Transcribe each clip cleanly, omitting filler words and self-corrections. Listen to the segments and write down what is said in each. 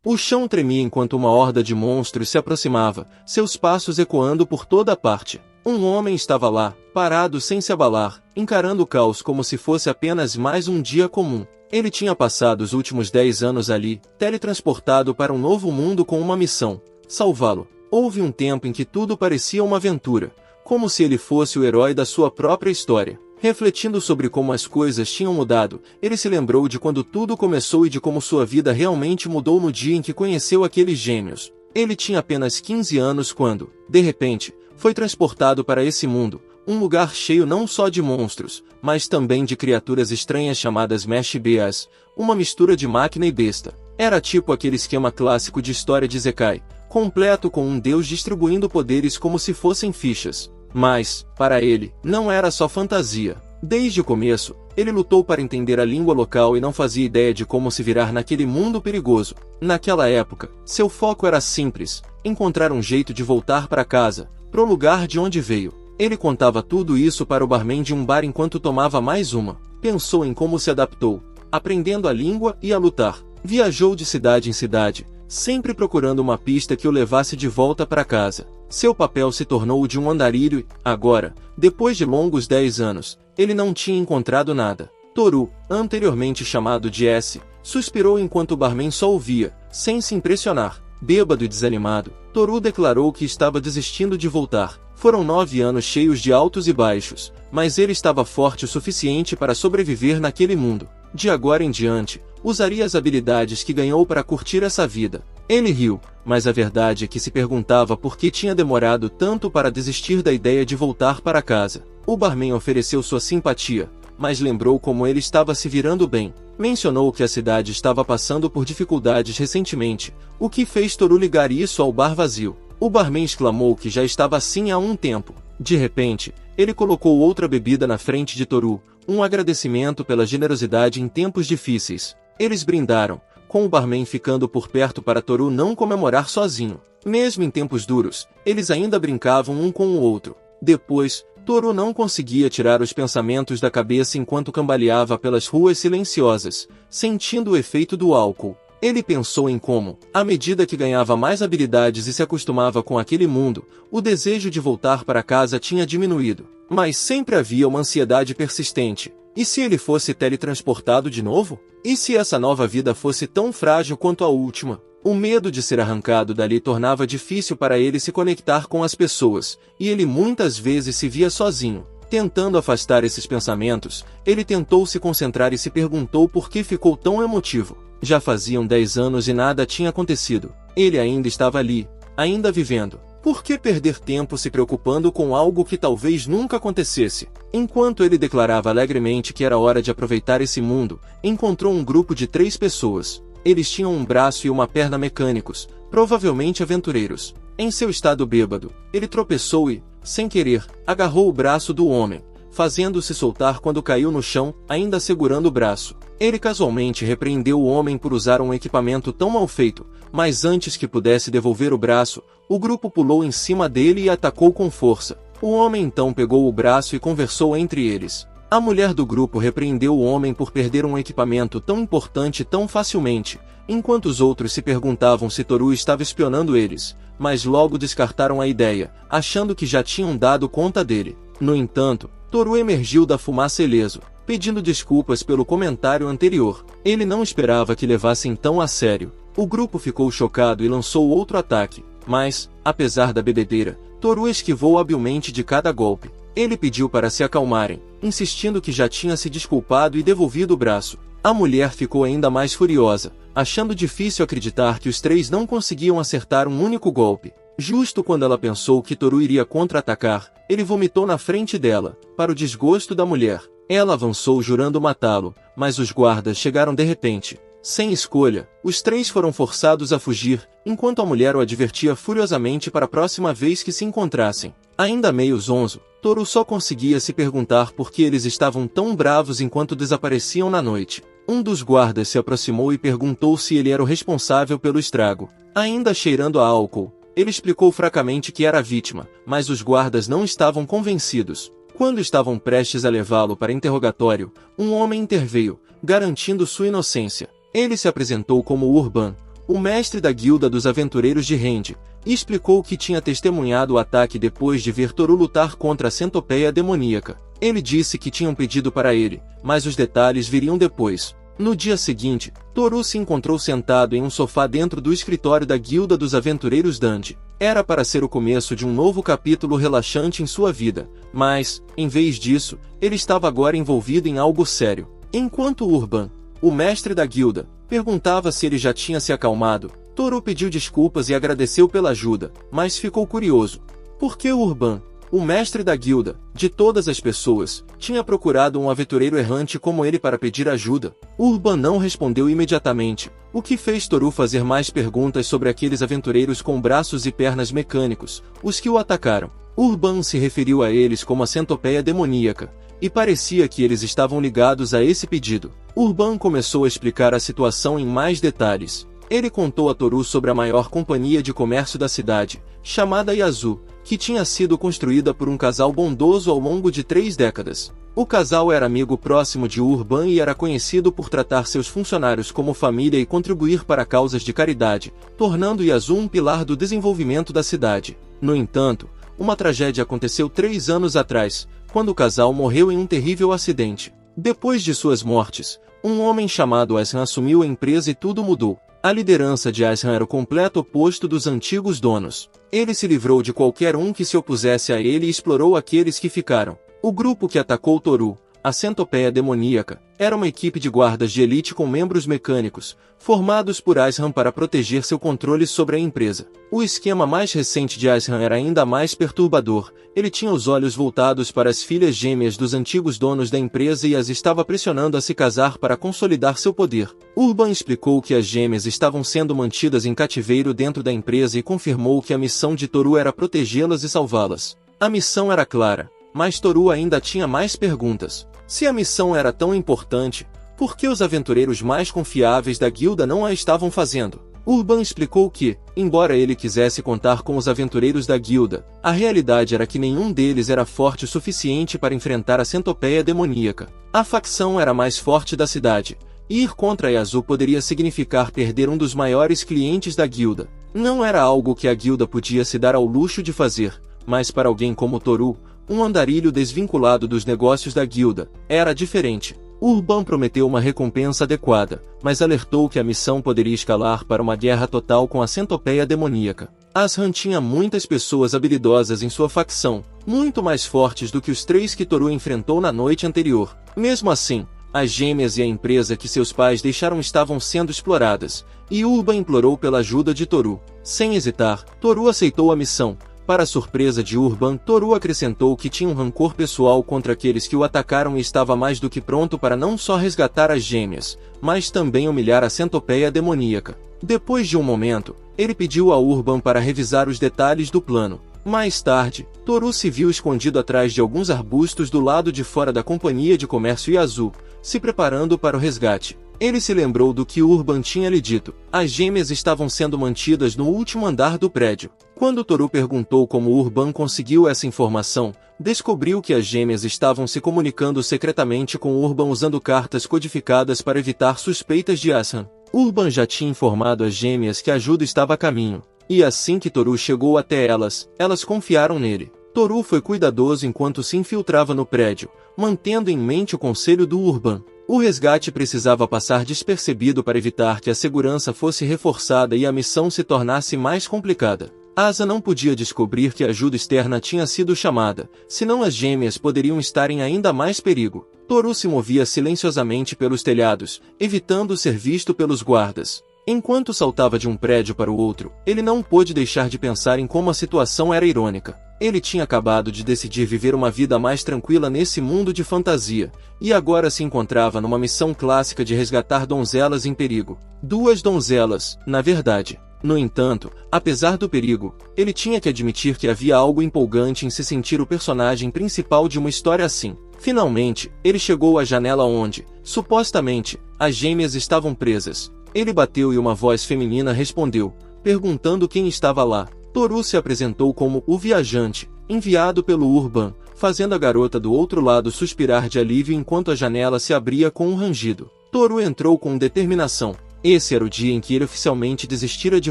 O chão tremia enquanto uma horda de monstros se aproximava, seus passos ecoando por toda a parte. Um homem estava lá, parado sem se abalar, encarando o caos como se fosse apenas mais um dia comum. Ele tinha passado os últimos 10 anos ali, teletransportado para um novo mundo com uma missão: salvá-lo. Houve um tempo em que tudo parecia uma aventura, como se ele fosse o herói da sua própria história. Refletindo sobre como as coisas tinham mudado, ele se lembrou de quando tudo começou e de como sua vida realmente mudou no dia em que conheceu aqueles gêmeos. Ele tinha apenas 15 anos quando, de repente, foi transportado para esse mundo, um lugar cheio não só de monstros, mas também de criaturas estranhas chamadas Mesh-Bears, uma mistura de máquina e besta. Era tipo aquele esquema clássico de história de Zekai, completo com um deus distribuindo poderes como se fossem fichas. Mas, para ele, não era só fantasia. Desde o começo, ele lutou para entender a língua local e não fazia ideia de como se virar naquele mundo perigoso. Naquela época, seu foco era simples: encontrar um jeito de voltar para casa, pro lugar de onde veio. Ele contava tudo isso para o barman de um bar enquanto tomava mais uma. Pensou em como se adaptou, aprendendo a língua e a lutar. Viajou de cidade em cidade, sempre procurando uma pista que o levasse de volta para casa. Seu papel se tornou o de um andarilho e, agora, depois de longos 10 anos, ele não tinha encontrado nada. Toru, anteriormente chamado de S, suspirou enquanto o barman só ouvia, sem se impressionar. Bêbado e desanimado, Toru declarou que estava desistindo de voltar. Foram 9 anos cheios de altos e baixos, mas ele estava forte o suficiente para sobreviver naquele mundo. De agora em diante, usaria as habilidades que ganhou para curtir essa vida. Ele riu, mas a verdade é que se perguntava por que tinha demorado tanto para desistir da ideia de voltar para casa. O barman ofereceu sua simpatia, mas lembrou como ele estava se virando bem. Mencionou que a cidade estava passando por dificuldades recentemente, o que fez Toru ligar isso ao bar vazio. O barman exclamou que já estava assim há um tempo. De repente, ele colocou outra bebida na frente de Toru, um agradecimento pela generosidade em tempos difíceis. Eles brindaram, com o barman ficando por perto para Toru não comemorar sozinho. Mesmo em tempos duros, eles ainda brincavam um com o outro. Depois, Toru não conseguia tirar os pensamentos da cabeça enquanto cambaleava pelas ruas silenciosas, sentindo o efeito do álcool. Ele pensou em como, à medida que ganhava mais habilidades e se acostumava com aquele mundo, o desejo de voltar para casa tinha diminuído. Mas sempre havia uma ansiedade persistente. E se ele fosse teletransportado de novo? E se essa nova vida fosse tão frágil quanto a última? O medo de ser arrancado dali tornava difícil para ele se conectar com as pessoas, e ele muitas vezes se via sozinho. Tentando afastar esses pensamentos, ele tentou se concentrar e se perguntou por que ficou tão emotivo. Já faziam 10 anos e nada tinha acontecido. Ele ainda estava ali, ainda vivendo. Por que perder tempo se preocupando com algo que talvez nunca acontecesse? Enquanto ele declarava alegremente que era hora de aproveitar esse mundo, encontrou um grupo de 3 pessoas. Eles tinham um braço e uma perna mecânicos, provavelmente aventureiros. Em seu estado bêbado, ele tropeçou e, sem querer, agarrou o braço do homem, fazendo-se soltar quando caiu no chão, ainda segurando o braço. Ele casualmente repreendeu o homem por usar um equipamento tão mal feito, mas antes que pudesse devolver o braço, o grupo pulou em cima dele e atacou com força. O homem então pegou o braço e conversou entre eles. A mulher do grupo repreendeu o homem por perder um equipamento tão importante tão facilmente, enquanto os outros se perguntavam se Toru estava espionando eles, mas logo descartaram a ideia, achando que já tinham dado conta dele. No entanto, Toru emergiu da fumaça ileso, pedindo desculpas pelo comentário anterior. Ele não esperava que levassem tão a sério. O grupo ficou chocado e lançou outro ataque, mas, apesar da bebedeira, Toru esquivou habilmente de cada golpe. Ele pediu para se acalmarem, insistindo que já tinha se desculpado e devolvido o braço. A mulher ficou ainda mais furiosa, achando difícil acreditar que os 3 não conseguiam acertar um único golpe. Justo quando ela pensou que Toru iria contra-atacar, ele vomitou na frente dela, para o desgosto da mulher. Ela avançou jurando matá-lo, mas os guardas chegaram de repente. Sem escolha, os 3 foram forçados a fugir, enquanto a mulher o advertia furiosamente para a próxima vez que se encontrassem. Ainda meio zonzo, Toru só conseguia se perguntar por que eles estavam tão bravos enquanto desapareciam na noite. Um dos guardas se aproximou e perguntou se ele era o responsável pelo estrago. Ainda cheirando a álcool, ele explicou fracamente que era a vítima, mas os guardas não estavam convencidos. Quando estavam prestes a levá-lo para interrogatório, um homem interveio, garantindo sua inocência. Ele se apresentou como Urban, o mestre da guilda dos aventureiros de Rende, e explicou que tinha testemunhado o ataque depois de ver Toru lutar contra a centopeia demoníaca. Ele disse que tinham pedido para ele, mas os detalhes viriam depois. No dia seguinte, Toru se encontrou sentado em um sofá dentro do escritório da Guilda dos Aventureiros Dante. Era para ser o começo de um novo capítulo relaxante em sua vida, mas, em vez disso, ele estava agora envolvido em algo sério. Enquanto Urban, o mestre da guilda, perguntava se ele já tinha se acalmado, Toru pediu desculpas e agradeceu pela ajuda, mas ficou curioso. Por que Urban, o mestre da guilda, de todas as pessoas, tinha procurado um aventureiro errante como ele para pedir ajuda? Urban não respondeu imediatamente, o que fez Toru fazer mais perguntas sobre aqueles aventureiros com braços e pernas mecânicos, os que o atacaram. Urban se referiu a eles como a centopeia demoníaca, e parecia que eles estavam ligados a esse pedido. Urban começou a explicar a situação em mais detalhes. Ele contou a Toru sobre a maior companhia de comércio da cidade, chamada Yazu, que tinha sido construída por um casal bondoso ao longo de 3 décadas. O casal era amigo próximo de Urban e era conhecido por tratar seus funcionários como família e contribuir para causas de caridade, tornando Yazu um pilar do desenvolvimento da cidade. No entanto, uma tragédia aconteceu 3 anos atrás, quando o casal morreu em um terrível acidente. Depois de suas mortes, um homem chamado Ashan assumiu a empresa e tudo mudou. A liderança de Ashan era o completo oposto dos antigos donos. Ele se livrou de qualquer um que se opusesse a ele e explorou aqueles que ficaram. O grupo que atacou Toru, a centopeia demoníaca, era uma equipe de guardas de elite com membros mecânicos, formados por Ashan para proteger seu controle sobre a empresa. O esquema mais recente de Ashan era ainda mais perturbador. Ele tinha os olhos voltados para as filhas gêmeas dos antigos donos da empresa e as estava pressionando a se casar para consolidar seu poder. Urban explicou que as gêmeas estavam sendo mantidas em cativeiro dentro da empresa e confirmou que a missão de Toru era protegê-las e salvá-las. A missão era clara, mas Toru ainda tinha mais perguntas. Se a missão era tão importante, por que os aventureiros mais confiáveis da guilda não a estavam fazendo? Urban explicou que, embora ele quisesse contar com os aventureiros da guilda, a realidade era que nenhum deles era forte o suficiente para enfrentar a centopeia demoníaca. A facção era a mais forte da cidade, e ir contra Yazu poderia significar perder um dos maiores clientes da guilda. Não era algo que a guilda podia se dar ao luxo de fazer, mas para alguém como Toru, um andarilho desvinculado dos negócios da guilda, era diferente. Urban prometeu uma recompensa adequada, mas alertou que a missão poderia escalar para uma guerra total com a centopeia demoníaca. Ashan tinha muitas pessoas habilidosas em sua facção, muito mais fortes do que os 3 que Toru enfrentou na noite anterior. Mesmo assim, as gêmeas e a empresa que seus pais deixaram estavam sendo exploradas, e Urban implorou pela ajuda de Toru. Sem hesitar, Toru aceitou a missão. Para a surpresa de Urban, Toru acrescentou que tinha um rancor pessoal contra aqueles que o atacaram e estava mais do que pronto para não só resgatar as gêmeas, mas também humilhar a centopeia demoníaca. Depois de um momento, ele pediu a Urban para revisar os detalhes do plano. Mais tarde, Toru se viu escondido atrás de alguns arbustos do lado de fora da companhia de comércio Yazu, se preparando para o resgate. Ele se lembrou do que Urban tinha lhe dito. As gêmeas estavam sendo mantidas no último andar do prédio. Quando Toru perguntou como Urban conseguiu essa informação, descobriu que as gêmeas estavam se comunicando secretamente com Urban usando cartas codificadas para evitar suspeitas de Ashan. Urban já tinha informado as gêmeas que a ajuda estava a caminho, e assim que Toru chegou até elas, elas confiaram nele. Toru foi cuidadoso enquanto se infiltrava no prédio, mantendo em mente o conselho do Urban. O resgate precisava passar despercebido para evitar que a segurança fosse reforçada e a missão se tornasse mais complicada. Asa não podia descobrir que a ajuda externa tinha sido chamada, senão as gêmeas poderiam estar em ainda mais perigo. Toru se movia silenciosamente pelos telhados, evitando ser visto pelos guardas. Enquanto saltava de um prédio para o outro, ele não pôde deixar de pensar em como a situação era irônica. Ele tinha acabado de decidir viver uma vida mais tranquila nesse mundo de fantasia, e agora se encontrava numa missão clássica de resgatar donzelas em perigo. 2 donzelas, na verdade. No entanto, apesar do perigo, ele tinha que admitir que havia algo empolgante em se sentir o personagem principal de uma história assim. Finalmente, ele chegou à janela onde, supostamente, as gêmeas estavam presas. Ele bateu e uma voz feminina respondeu, perguntando quem estava lá. Toru se apresentou como o viajante, enviado pelo Urban, fazendo a garota do outro lado suspirar de alívio enquanto a janela se abria com um rangido. Toru entrou com determinação. Esse era o dia em que ele oficialmente desistira de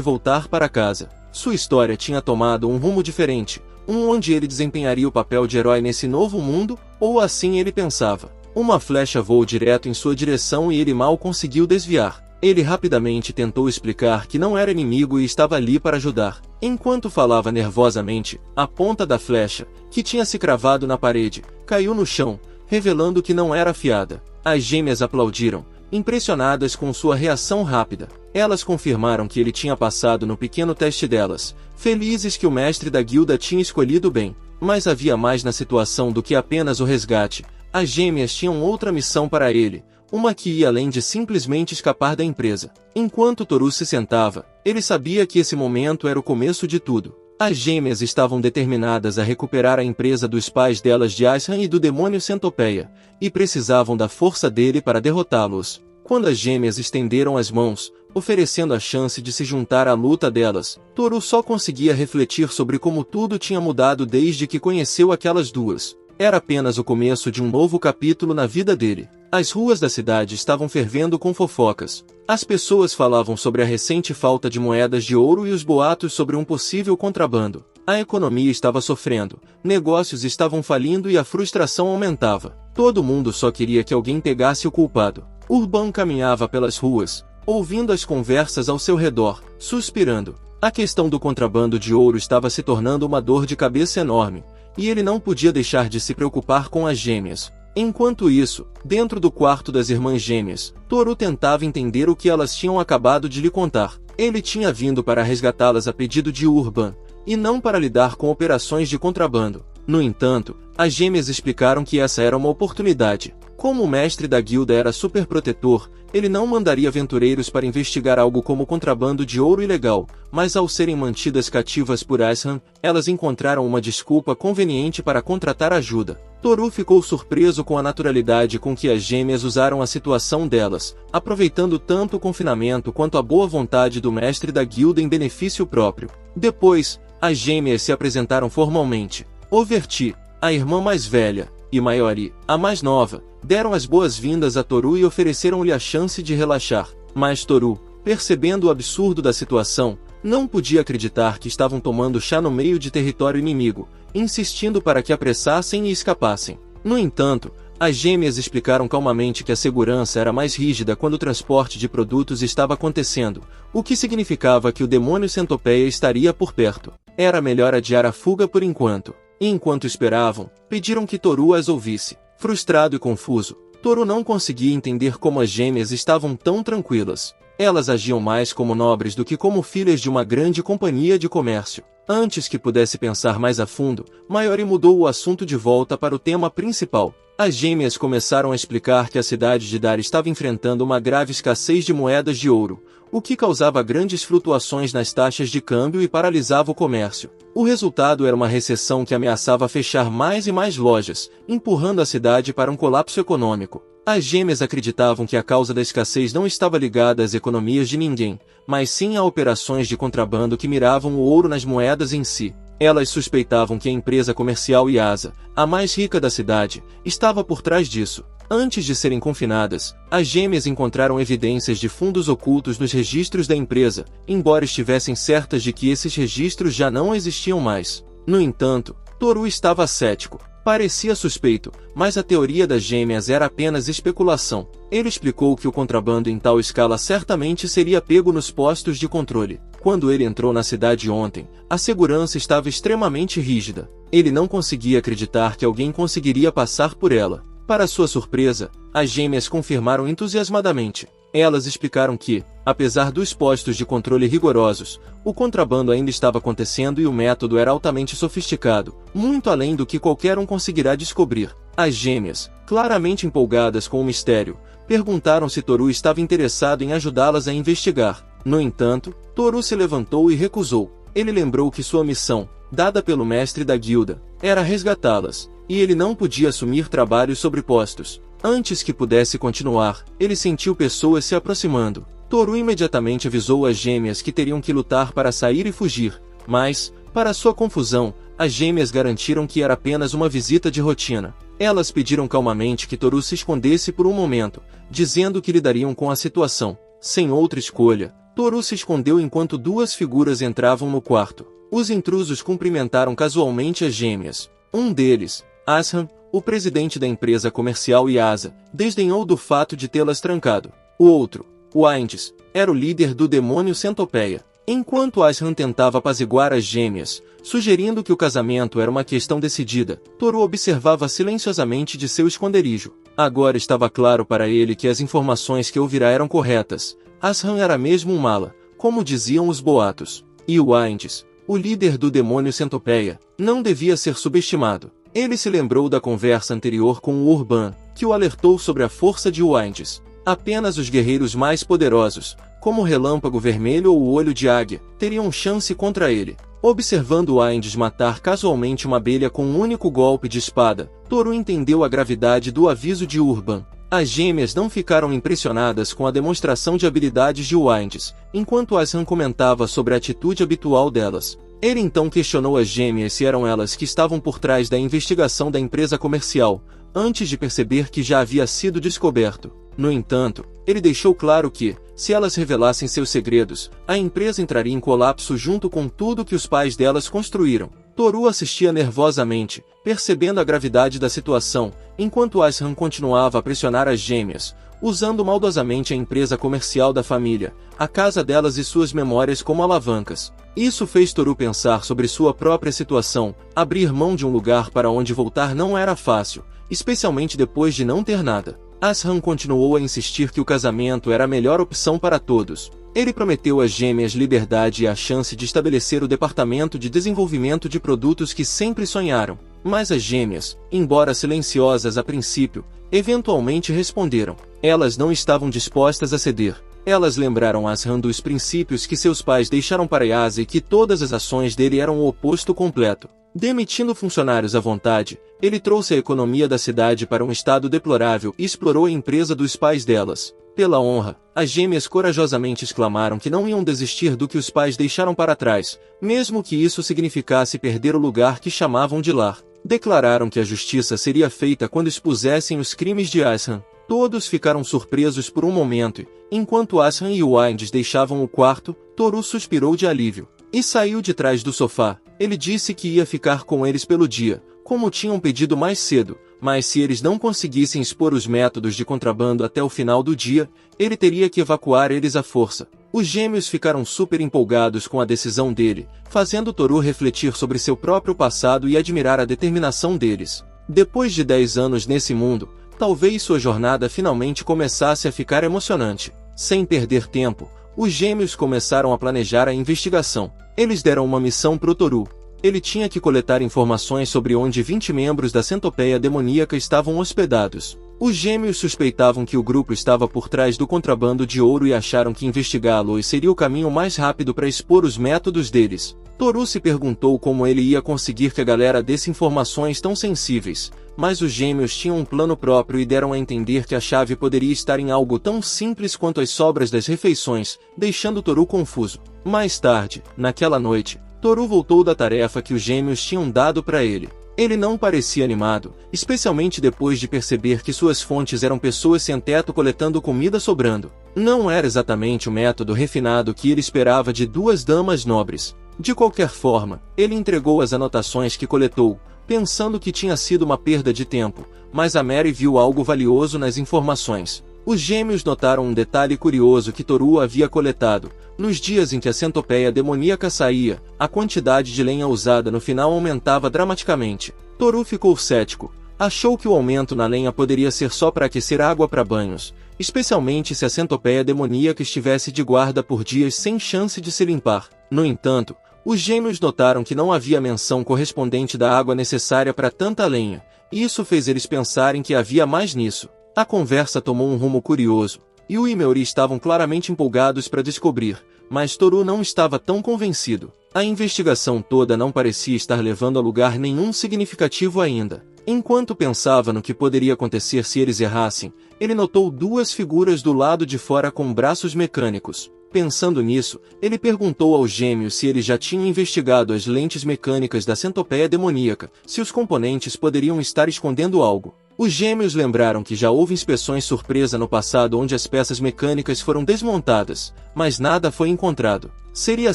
voltar para casa. Sua história tinha tomado um rumo diferente, onde ele desempenharia o papel de herói nesse novo mundo, ou assim ele pensava. Uma flecha voou direto em sua direção e ele mal conseguiu desviar. Ele rapidamente tentou explicar que não era inimigo e estava ali para ajudar. Enquanto falava nervosamente, a ponta da flecha, que tinha se cravado na parede, caiu no chão, revelando que não era afiada. As gêmeas aplaudiram, impressionadas com sua reação rápida. Elas confirmaram que ele tinha passado no pequeno teste delas, felizes que o mestre da guilda tinha escolhido bem. Mas havia mais na situação do que apenas o resgate. As gêmeas tinham outra missão para ele, uma que ia além de simplesmente escapar da empresa. Enquanto Toru se sentava, ele sabia que esse momento era o começo de tudo. As gêmeas estavam determinadas a recuperar a empresa dos pais delas de Aishan e do demônio Centopeia, e precisavam da força dele para derrotá-los. Quando as gêmeas estenderam as mãos, oferecendo a chance de se juntar à luta delas, Toru só conseguia refletir sobre como tudo tinha mudado desde que conheceu aquelas duas. Era apenas o começo de um novo capítulo na vida dele. As ruas da cidade estavam fervendo com fofocas. As pessoas falavam sobre a recente falta de moedas de ouro e os boatos sobre um possível contrabando. A economia estava sofrendo, negócios estavam falindo e a frustração aumentava. Todo mundo só queria que alguém pegasse o culpado. Urban caminhava pelas ruas, ouvindo as conversas ao seu redor, suspirando. A questão do contrabando de ouro estava se tornando uma dor de cabeça enorme, e ele não podia deixar de se preocupar com as gêmeas. Enquanto isso, dentro do quarto das irmãs gêmeas, Toru tentava entender o que elas tinham acabado de lhe contar. Ele tinha vindo para resgatá-las a pedido de Urban, e não para lidar com operações de contrabando. No entanto, as gêmeas explicaram que essa era uma oportunidade. Como o mestre da guilda era super protetor, ele não mandaria aventureiros para investigar algo como contrabando de ouro ilegal, mas ao serem mantidas cativas por Aishan, elas encontraram uma desculpa conveniente para contratar ajuda. Toru ficou surpreso com a naturalidade com que as gêmeas usaram a situação delas, aproveitando tanto o confinamento quanto a boa vontade do mestre da guilda em benefício próprio. Depois, as gêmeas se apresentaram formalmente. Overti, a irmã mais velha, e Mayori, a mais nova, deram as boas-vindas a Toru e ofereceram-lhe a chance de relaxar. Mas Toru, percebendo o absurdo da situação, não podia acreditar que estavam tomando chá no meio de território inimigo, insistindo para que apressassem e escapassem. No entanto, as gêmeas explicaram calmamente que a segurança era mais rígida quando o transporte de produtos estava acontecendo, o que significava que o demônio Centopeia estaria por perto. Era melhor adiar a fuga por enquanto. E enquanto esperavam, pediram que Toru as ouvisse. Frustrado e confuso, Toru não conseguia entender como as gêmeas estavam tão tranquilas. Elas agiam mais como nobres do que como filhas de uma grande companhia de comércio. Antes que pudesse pensar mais a fundo, Mayori mudou o assunto de volta para o tema principal. As gêmeas começaram a explicar que a cidade de Dar estava enfrentando uma grave escassez de moedas de ouro, o que causava grandes flutuações nas taxas de câmbio e paralisava o comércio. O resultado era uma recessão que ameaçava fechar mais e mais lojas, empurrando a cidade para um colapso econômico. As gêmeas acreditavam que a causa da escassez não estava ligada às economias de ninguém, mas sim a operações de contrabando que miravam o ouro nas moedas em si. Elas suspeitavam que a empresa comercial Yasa, a mais rica da cidade, estava por trás disso. Antes de serem confinadas, as gêmeas encontraram evidências de fundos ocultos nos registros da empresa, embora estivessem certas de que esses registros já não existiam mais. No entanto, Toru estava cético. Parecia suspeito, mas a teoria das gêmeas era apenas especulação. Ele explicou que o contrabando em tal escala certamente seria pego nos postos de controle. Quando ele entrou na cidade ontem, a segurança estava extremamente rígida. Ele não conseguia acreditar que alguém conseguiria passar por ela. Para sua surpresa, as gêmeas confirmaram entusiasmadamente. Elas explicaram que, apesar dos postos de controle rigorosos, o contrabando ainda estava acontecendo e o método era altamente sofisticado, muito além do que qualquer um conseguirá descobrir. As gêmeas, claramente empolgadas com o mistério, perguntaram se Toru estava interessado em ajudá-las a investigar. No entanto, Toru se levantou e recusou. Ele lembrou que sua missão, dada pelo mestre da guilda, era resgatá-las, e ele não podia assumir trabalhos sobrepostos. Antes que pudesse continuar, ele sentiu pessoas se aproximando. Toru imediatamente avisou as gêmeas que teriam que lutar para sair e fugir, mas, para sua confusão, as gêmeas garantiram que era apenas uma visita de rotina. Elas pediram calmamente que Toru se escondesse por um momento, dizendo que lidariam com a situação. Sem outra escolha, Toru se escondeu enquanto duas figuras entravam no quarto. Os intrusos cumprimentaram casualmente as gêmeas. Um deles, Ashram, o presidente da empresa comercial Yasa, desdenhou do fato de tê-las trancado. O outro, Winds, era o líder do demônio Centopeia. Enquanto Ashram tentava apaziguar as gêmeas, sugerindo que o casamento era uma questão decidida, Toru observava silenciosamente de seu esconderijo. Agora estava claro para ele que as informações que ouvira eram corretas. Ashram era mesmo um mala, como diziam os boatos. E Winds, o líder do demônio Centopeia, não devia ser subestimado. Ele se lembrou da conversa anterior com o Urban, que o alertou sobre a força de Winds. Apenas os guerreiros mais poderosos, como o Relâmpago Vermelho ou o Olho de Águia, teriam chance contra ele. Observando Winds matar casualmente uma abelha com um único golpe de espada, Toru entendeu a gravidade do aviso de Urban. As gêmeas não ficaram impressionadas com a demonstração de habilidades de Winds, enquanto Ashram comentava sobre a atitude habitual delas. Ele então questionou as gêmeas se eram elas que estavam por trás da investigação da empresa comercial, antes de perceber que já havia sido descoberto. No entanto, ele deixou claro que, se elas revelassem seus segredos, a empresa entraria em colapso junto com tudo que os pais delas construíram. Toru assistia nervosamente, percebendo a gravidade da situação, enquanto Ashram continuava a pressionar as gêmeas, usando maldosamente a empresa comercial da família, a casa delas e suas memórias como alavancas. Isso fez Toru pensar sobre sua própria situação. Abrir mão de um lugar para onde voltar não era fácil, especialmente depois de não ter nada. Ashram continuou a insistir que o casamento era a melhor opção para todos. Ele prometeu às gêmeas liberdade e a chance de estabelecer o departamento de desenvolvimento de produtos que sempre sonharam. Mas as gêmeas, embora silenciosas a princípio, eventualmente responderam. Elas não estavam dispostas a ceder. Elas lembraram Ashram dos princípios que seus pais deixaram para Yasa e que todas as ações dele eram o oposto completo. Demitindo funcionários à vontade, ele trouxe a economia da cidade para um estado deplorável e explorou a empresa dos pais delas. Pela honra, as gêmeas corajosamente exclamaram que não iam desistir do que os pais deixaram para trás, mesmo que isso significasse perder o lugar que chamavam de lar. Declararam que a justiça seria feita quando expusessem os crimes de Ashram. Todos ficaram surpresos por um momento e, enquanto Ashram e Winds deixavam o quarto, Toru suspirou de alívio e saiu de trás do sofá. Ele disse que ia ficar com eles pelo dia, como tinham pedido mais cedo, mas se eles não conseguissem expor os métodos de contrabando até o final do dia, ele teria que evacuar eles à força. Os gêmeos ficaram super empolgados com a decisão dele, fazendo Toru refletir sobre seu próprio passado e admirar a determinação deles. Depois de 10 anos nesse mundo, talvez sua jornada finalmente começasse a ficar emocionante. Sem perder tempo, os gêmeos começaram a planejar a investigação. Eles deram uma missão pro Toru. Ele tinha que coletar informações sobre onde 20 membros da Centopeia demoníaca estavam hospedados. Os gêmeos suspeitavam que o grupo estava por trás do contrabando de ouro e acharam que investigá-lo seria o caminho mais rápido para expor os métodos deles. Toru se perguntou como ele ia conseguir que a galera desse informações tão sensíveis, mas os gêmeos tinham um plano próprio e deram a entender que a chave poderia estar em algo tão simples quanto as sobras das refeições, deixando Toru confuso. Mais tarde, naquela noite, Toru voltou da tarefa que os gêmeos tinham dado para ele. Ele não parecia animado, especialmente depois de perceber que suas fontes eram pessoas sem teto coletando comida sobrando. Não era exatamente o método refinado que ele esperava de duas damas nobres. De qualquer forma, ele entregou as anotações que coletou, pensando que tinha sido uma perda de tempo, mas a Mary viu algo valioso nas informações. Os gêmeos notaram um detalhe curioso que Toru havia coletado. Nos dias em que a centopeia demoníaca saía, a quantidade de lenha usada no final aumentava dramaticamente. Toru ficou cético. Achou que o aumento na lenha poderia ser só para aquecer água para banhos, especialmente se a centopeia demoníaca estivesse de guarda por dias sem chance de se limpar. No entanto, os gêmeos notaram que não havia menção correspondente da água necessária para tanta lenha, e isso fez eles pensarem que havia mais nisso. A conversa tomou um rumo curioso. Yu e Meori estavam claramente empolgados para descobrir, mas Toru não estava tão convencido. A investigação toda não parecia estar levando a lugar nenhum significativo ainda. Enquanto pensava no que poderia acontecer se eles errassem, ele notou duas figuras do lado de fora com braços mecânicos. Pensando nisso, ele perguntou aos gêmeos se eles já tinham investigado as lentes mecânicas da centopeia demoníaca, se os componentes poderiam estar escondendo algo. Os gêmeos lembraram que já houve inspeções surpresa no passado onde as peças mecânicas foram desmontadas, mas nada foi encontrado. Seria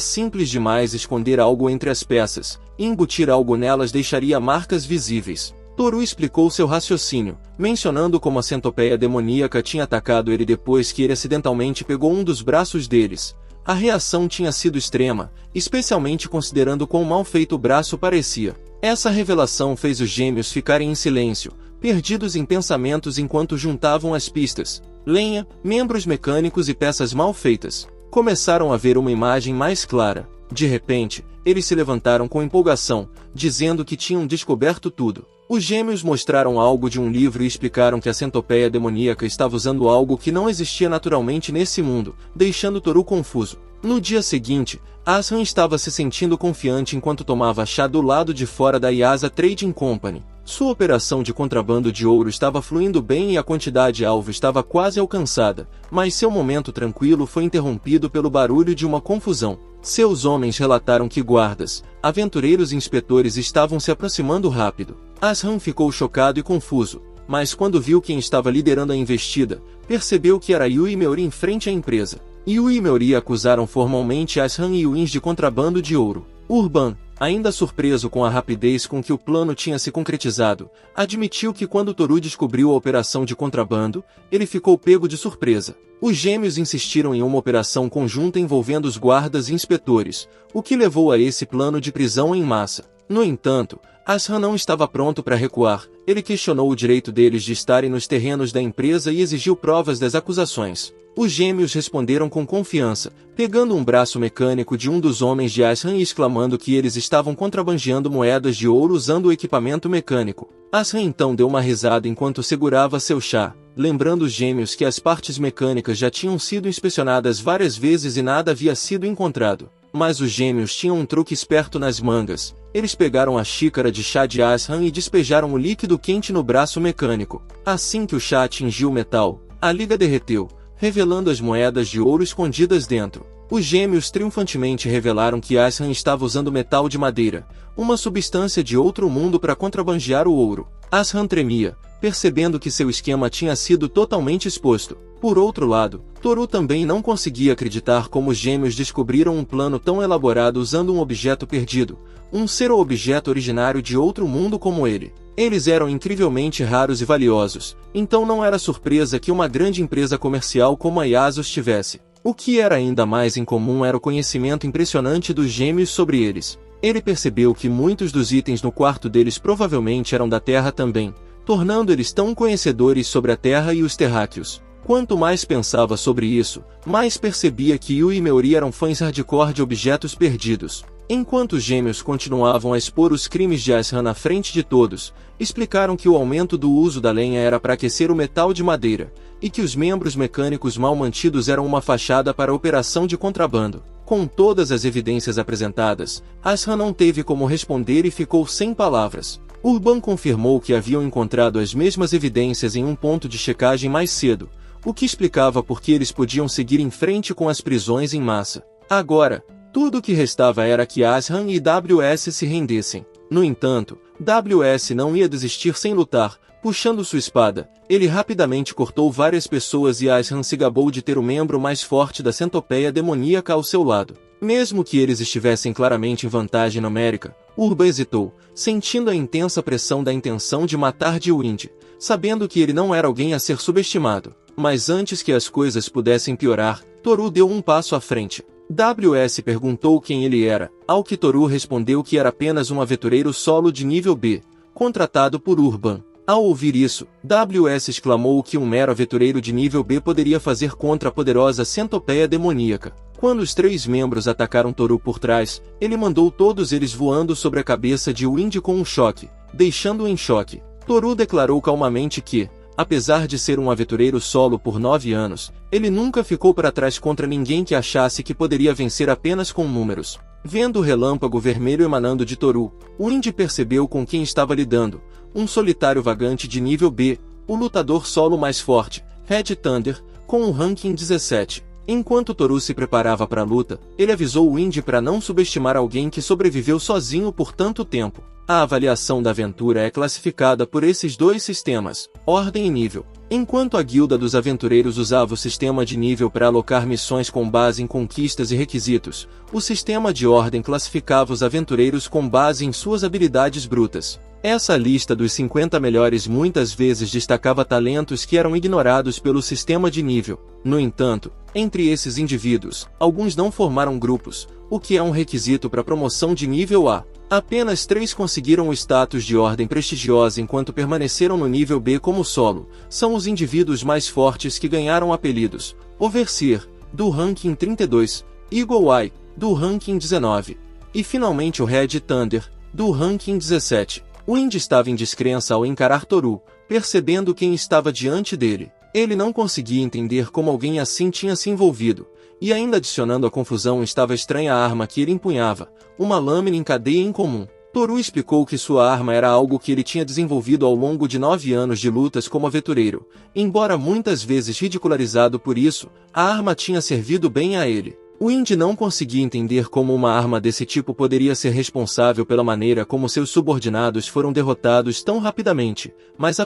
simples demais esconder algo entre as peças, e embutir algo nelas deixaria marcas visíveis. Toru explicou seu raciocínio, mencionando como a centopeia demoníaca tinha atacado ele depois que ele acidentalmente pegou um dos braços deles. A reação tinha sido extrema, especialmente considerando quão mal feito o braço parecia. Essa revelação fez os gêmeos ficarem em silêncio, perdidos em pensamentos enquanto juntavam as pistas, lenha, membros mecânicos e peças mal feitas. Começaram a ver uma imagem mais clara. De repente, eles se levantaram com empolgação, dizendo que tinham descoberto tudo. Os gêmeos mostraram algo de um livro e explicaram que a centopeia demoníaca estava usando algo que não existia naturalmente nesse mundo, deixando Toru confuso. No dia seguinte, Ashram estava se sentindo confiante enquanto tomava chá do lado de fora da Yasa Trading Company. Sua operação de contrabando de ouro estava fluindo bem e a quantidade-alvo estava quase alcançada, mas seu momento tranquilo foi interrompido pelo barulho de uma confusão. Seus homens relataram que guardas, aventureiros e inspetores estavam se aproximando rápido. Ashram ficou chocado e confuso, mas quando viu quem estava liderando a investida, percebeu que era Yu e Meori em frente à empresa. Yu e Meori acusaram formalmente Ashram e Yuins de contrabando de ouro. Urban, ainda surpreso com a rapidez com que o plano tinha se concretizado, admitiu que quando Toru descobriu a operação de contrabando, ele ficou pego de surpresa. Os gêmeos insistiram em uma operação conjunta envolvendo os guardas e inspetores, o que levou a esse plano de prisão em massa. No entanto, Ashram não estava pronto para recuar. Ele questionou o direito deles de estarem nos terrenos da empresa e exigiu provas das acusações. Os gêmeos responderam com confiança, pegando um braço mecânico de um dos homens de Ashram e exclamando que eles estavam contrabandeando moedas de ouro usando o equipamento mecânico. Ashram então deu uma risada enquanto segurava seu chá, lembrando os gêmeos que as partes mecânicas já tinham sido inspecionadas várias vezes e nada havia sido encontrado. Mas os gêmeos tinham um truque esperto nas mangas. Eles pegaram a xícara de chá de Ashram e despejaram o líquido quente no braço mecânico. Assim que o chá atingiu o metal, a liga derreteu, revelando as moedas de ouro escondidas dentro. Os gêmeos triunfantemente revelaram que Ashram estava usando metal de madeira, uma substância de outro mundo para contrabandear o ouro. Ashram tremia, percebendo que seu esquema tinha sido totalmente exposto. Por outro lado, Toru também não conseguia acreditar como os gêmeos descobriram um plano tão elaborado usando um objeto perdido, um ser ou objeto originário de outro mundo como ele. Eles eram incrivelmente raros e valiosos, então não era surpresa que uma grande empresa comercial como a Yasos tivesse. O que era ainda mais incomum era o conhecimento impressionante dos gêmeos sobre eles. Ele percebeu que muitos dos itens no quarto deles provavelmente eram da Terra também, tornando eles tão conhecedores sobre a Terra e os terráqueos. Quanto mais pensava sobre isso, mais percebia que Yu e Meori eram fãs hardcore de objetos perdidos. Enquanto os gêmeos continuavam a expor os crimes de Ashram na frente de todos, explicaram que o aumento do uso da lenha era para aquecer o metal de madeira, e que os membros mecânicos mal mantidos eram uma fachada para a operação de contrabando. Com todas as evidências apresentadas, Ashram não teve como responder e ficou sem palavras. Urban confirmou que haviam encontrado as mesmas evidências em um ponto de checagem mais cedo, o que explicava por que eles podiam seguir em frente com as prisões em massa. Agora, tudo o que restava era que Ashram e WS se rendessem. No entanto, WS não ia desistir sem lutar. Puxando sua espada, ele rapidamente cortou várias pessoas e Ashram se gabou de ter o membro mais forte da centopeia demoníaca ao seu lado. Mesmo que eles estivessem claramente em vantagem numérica, Urban hesitou, sentindo a intensa pressão da intenção de matar Jiwind, sabendo que ele não era alguém a ser subestimado. Mas antes que as coisas pudessem piorar, Toru deu um passo à frente. WS perguntou quem ele era, ao que Toru respondeu que era apenas um aventureiro solo de nível B, contratado por Urban. Ao ouvir isso, WS exclamou que um mero aventureiro de nível B poderia fazer contra a poderosa centopeia demoníaca. Quando os três membros atacaram Toru por trás, ele mandou todos eles voando sobre a cabeça de Wind com um choque, deixando-o em choque. Toru declarou calmamente que, apesar de ser um aventureiro solo por 9 anos, ele nunca ficou para trás contra ninguém que achasse que poderia vencer apenas com números. Vendo o relâmpago vermelho emanando de Toru, Wind percebeu com quem estava lidando, um solitário vagante de nível B, o lutador solo mais forte, Red Thunder, com um ranking 17. Enquanto Toru se preparava para a luta, ele avisou o Indy para não subestimar alguém que sobreviveu sozinho por tanto tempo. A avaliação da aventura é classificada por esses dois sistemas, ordem e nível. Enquanto a Guilda dos Aventureiros usava o sistema de nível para alocar missões com base em conquistas e requisitos, o sistema de ordem classificava os aventureiros com base em suas habilidades brutas. Essa lista dos 50 melhores muitas vezes destacava talentos que eram ignorados pelo sistema de nível. No entanto, entre esses indivíduos, alguns não formaram grupos, o que é um requisito para promoção de nível A. Apenas 3 conseguiram o status de ordem prestigiosa enquanto permaneceram no nível B como solo. São os indivíduos mais fortes que ganharam apelidos: Overseer, do ranking 32, Eagle Eye, do ranking 19, e finalmente o Red Thunder, do ranking 17. O Indy estava em descrença ao encarar Toru, percebendo quem estava diante dele. Ele não conseguia entender como alguém assim tinha se envolvido, e ainda adicionando à confusão estava estranha a arma que ele empunhava, uma lâmina em cadeia incomum. Toru explicou que sua arma era algo que ele tinha desenvolvido ao longo de 9 anos de lutas como aventureiro. Embora muitas vezes ridicularizado por isso, a arma tinha servido bem a ele. O Indy não conseguia entender como uma arma desse tipo poderia ser responsável pela maneira como seus subordinados foram derrotados tão rapidamente, mas